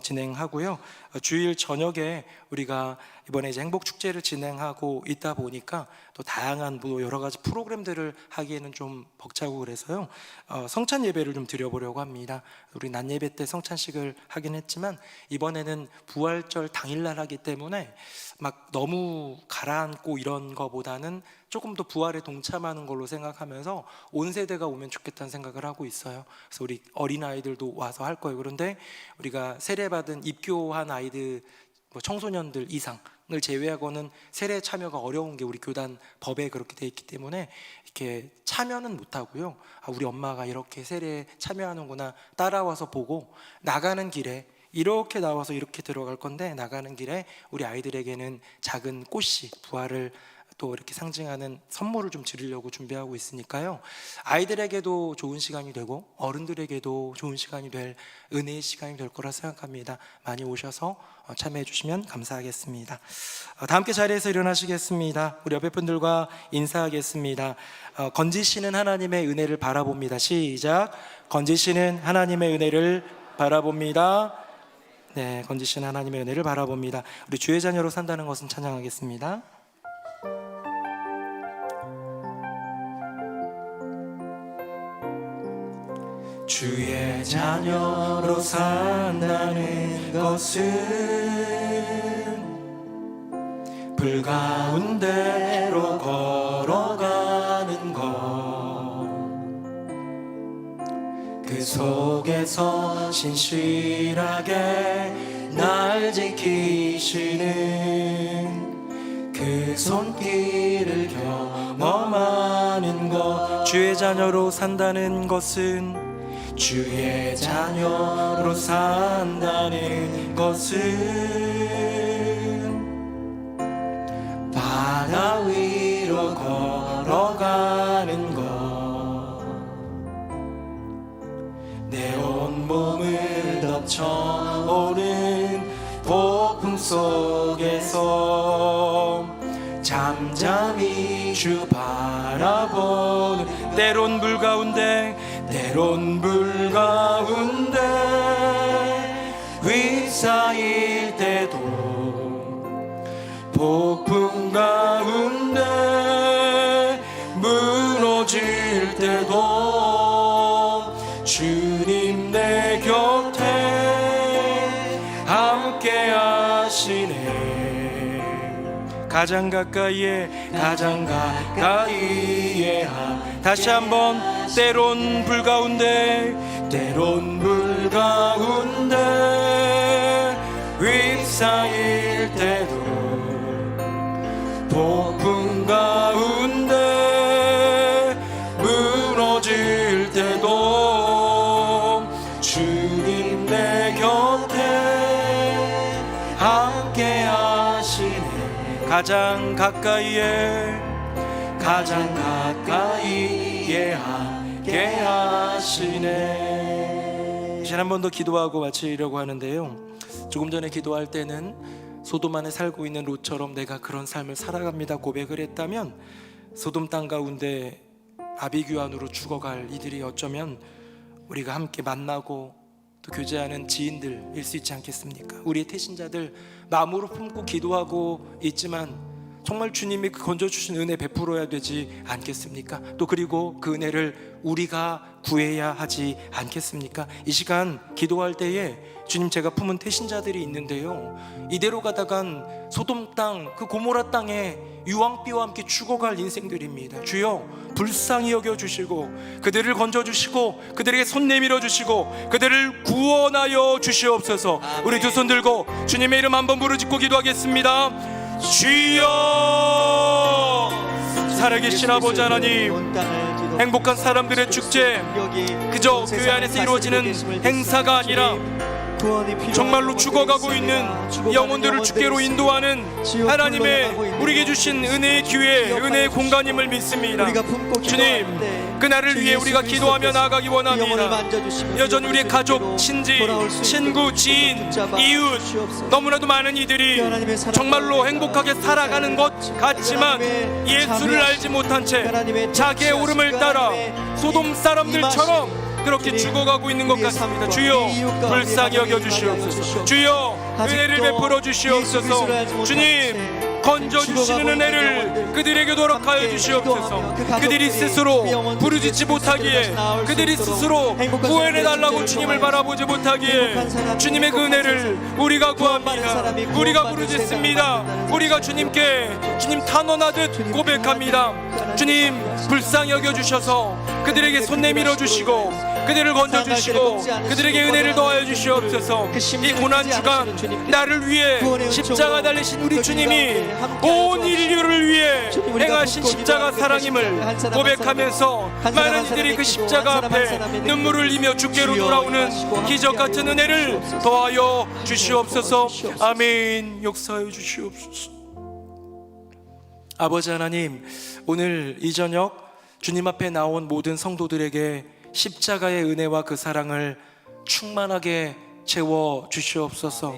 Speaker 3: 진행하고요. 주일 저녁에 우리가 이번에 이제 행복축제를 진행하고 있다 보니까 또 다양한 뭐 여러 가지 프로그램들을 하기에는 좀 벅차고 그래서요. 성찬 예배를 좀 드려보려고 합니다. 우리 낮 예배 때 성찬식을 하긴 했지만 이번에는 부활절 당일날 하기 때문에 막 너무 가라앉고 이런 거보다는 조금 더 부활에 동참하는 걸로 생각하면서 온 세대가 오면 좋겠다는 생각을 하고 있어요. 그래서 우리 어린아이들도 와서 할 거예요. 그런데 우리가 세례받은 입교한 아이들 뭐 청소년들 이상을 제외하고는 세례 참여가 어려운 게 우리 교단 법에 그렇게 돼 있기 때문에 이렇게 참여는 못 하고요. 우리 엄마가 이렇게 세례에 참여하는구나 따라와서 보고 나가는 길에 이렇게 나와서 이렇게 들어갈 건데 나가는 길에 우리 아이들에게는 작은 꽃이 부활을 또 이렇게 상징하는 선물을 좀 드리려고 준비하고 있으니까요. 아이들에게도 좋은 시간이 되고 어른들에게도 좋은 시간이 될 은혜의 시간이 될 거라 생각합니다. 많이 오셔서 참여해 주시면 감사하겠습니다. 다 함께 자리에서 일어나시겠습니다. 우리 옆에 분들과 인사하겠습니다. 건지시는 하나님의 은혜를 바라봅니다. 시작. 건지시는 하나님의 은혜를 바라봅니다. 네, 건지시는 하나님의 은혜를 바라봅니다. 우리 주의 자녀로 산다는 것은 찬양하겠습니다. 주의 자녀로 산다는 것은 불 가운데로 걸어가는 것, 그 속에서 신실하게 날 지키시는 그 손길을 경험하는 것, 주의 자녀로 산다는 것은, 주의 자녀로 산다는 것은 바다 위로 걸어가는 것, 내 온몸을 덮쳐오는 폭풍 속에서 잠잠히 주 바라보는, 때론 물 가운데 휩싸일 때도, 폭풍 가운데 무너질 때도 주님 내 곁에 함께 하시네. 가장 가까이에 다시 한번, 때론 불 가운데 휩싸일 때도, 폭풍 가운데 무너질 때도 주님 내 곁에 함께 하시네. 가장 가까이에 함께 하시네. 이제 한 번 더 기도하고 마치려고 하는데요, 조금 전에 기도할 때는 소돔 안에 살고 있는 롯처럼 내가 그런 삶을 살아갑니다 고백을 했다면, 소돔 땅 가운데 아비규환으로 죽어갈 이들이 어쩌면 우리가 함께 만나고 또 교제하는 지인들일 수 있지 않겠습니까? 우리의 태신자들, 마음으로 품고 기도하고 있지만 정말 주님이 그 건져주신 은혜 베풀어야 되지 않겠습니까? 또 그리고 그 은혜를 우리가 구해야 하지 않겠습니까? 이 시간 기도할 때에, 주님, 제가 품은 태신자들이 있는데요, 이대로 가다간 소돔 땅, 그 고모라 땅에 유황비와 함께 죽어갈 인생들입니다. 주여 불쌍히 여겨주시고 그들을 건져주시고 그들에게 손 내밀어 주시고 그들을 구원하여 주시옵소서. 우리 두 손 들고 주님의 이름 한번 부르짖고 기도하겠습니다. 주여, 살아계신 아버지 하나님, 행복한 사람들의 축제, 그저 교회 안에서 이루어지는 행사가 아니라 정말로 죽어가고 있는 영혼들을 주께로 인도하는 하나님의 우리에게 주신 은혜의 기회, 은혜의 공간임을 믿습니다. 주님, 그날을 위해 우리가 기도하며 나아가기 원합니다. 여전히 우리의 가족, 친지, 친구, 지인, 이웃, 너무나도 많은 이들이 정말로 행복하게 살아가는 것 같지만 예수를 알지 못한 채 자기의 오름을 따라 소돔 사람들처럼 그렇게 죽어가고 있는 것 같습니다. 주여 불쌍히 여겨주시옵소서. 주여 은혜를 베풀어 주시옵소서. 주님, 건져주시는 은혜를 그들에게 도락하여 주시옵소서. 그들이 스스로 부르짖지 못하기에, 그들이 스스로 구원해달라고 주님을 바라보지 못하기에 주님의 그 은혜를 우리가 구합니다. 우리가 부르짖습니다. 우리가 주님께 주님 탄원하듯 고백합니다. 주님 불쌍히 여겨주셔서 그들에게 손 내밀어 주시고 그들을 건져주시고 그들에게 은혜를 더하여 주시옵소서. 이 고난주간 나를 위해 십자가 달리신 우리 주님이 온 인류를 위해 행하신 십자가 사랑임을 고백하면서 많은 이들이 그 십자가 앞에 눈물을 흘리며 주께로 돌아오는 기적같은 은혜를 더하여 주시옵소서. 아멘. 역사하여 주시옵소서. 아버지 하나님, 오늘 이 저녁 주님 앞에 나온 모든 성도들에게 십자가의 은혜와 그 사랑을 충만하게 채워 주시옵소서.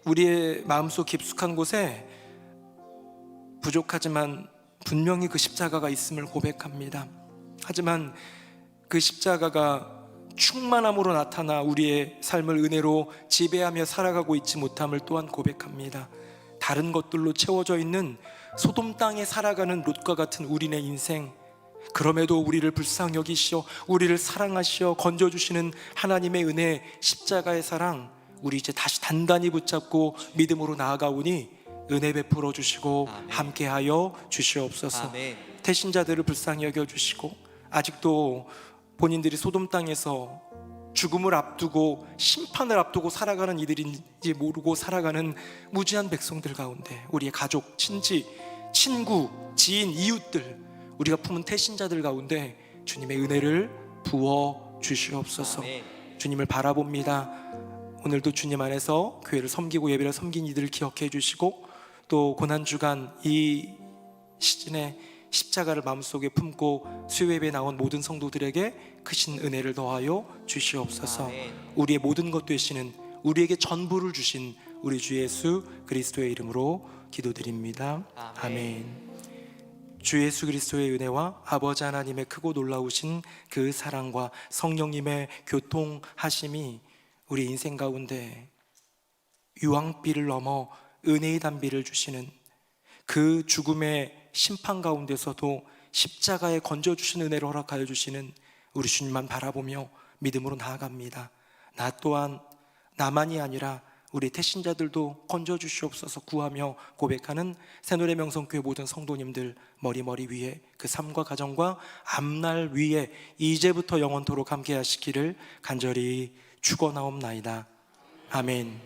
Speaker 3: 우리의 마음속 깊숙한 곳에 부족하지만 분명히 그 십자가가 있음을 고백합니다. 하지만 그 십자가가 충만함으로 나타나 우리의 삶을 은혜로 지배하며 살아가고 있지 못함을 또한 고백합니다. 다른 것들로 채워져 있는 소돔 땅에 살아가는 롯과 같은 우리네 인생, 그럼에도 우리를 불쌍히 여기시어 우리를 사랑하시어 건져주시는 하나님의 은혜, 십자가의 사랑, 우리 이제 다시 단단히 붙잡고 믿음으로 나아가오니 은혜 베풀어 주시고 함께하여 주시옵소서.
Speaker 1: 아멘.
Speaker 3: 태신자들을 불쌍히 여겨주시고 아직도 본인들이 소돔 땅에서 죽음을 앞두고 심판을 앞두고 살아가는 이들인지 모르고 살아가는 무지한 백성들 가운데 우리의 가족, 친지, 친구, 지인, 이웃들, 우리가 품은 태신자들 가운데 주님의 은혜를 부어 주시옵소서.
Speaker 1: 아멘.
Speaker 3: 주님을 바라봅니다. 오늘도 주님 안에서 교회를 섬기고 예배를 섬긴 이들을 기억해 주시고, 또 고난주간 이 시즌에 십자가를 마음속에 품고 수요예배에 나온 모든 성도들에게 크신 은혜를 더하여 주시옵소서.
Speaker 1: 아멘.
Speaker 3: 우리의 모든 것 되시는, 우리에게 전부를 주신 우리 주 예수 그리스도의 이름으로 기도드립니다.
Speaker 1: 아멘.
Speaker 3: 아멘. 주 예수 그리스도의 은혜와 아버지 하나님의 크고 놀라우신 그 사랑과 성령님의 교통하심이 우리 인생 가운데 유황비를 넘어 은혜의 단비를 주시는, 그 죽음의 심판 가운데서도 십자가에 건져주신 은혜를 허락하여 주시는 우리 주님만 바라보며 믿음으로 나아갑니다. 나 또한 나만이 아니라 우리 태신자들도 건져주시옵소서 구하며 고백하는 새노래 명성교회 모든 성도님들 머리 위에 그 삶과 가정과 앞날 위에 이제부터 영원토록 함께 하시기를 간절히 축원하옵나이다. 아멘.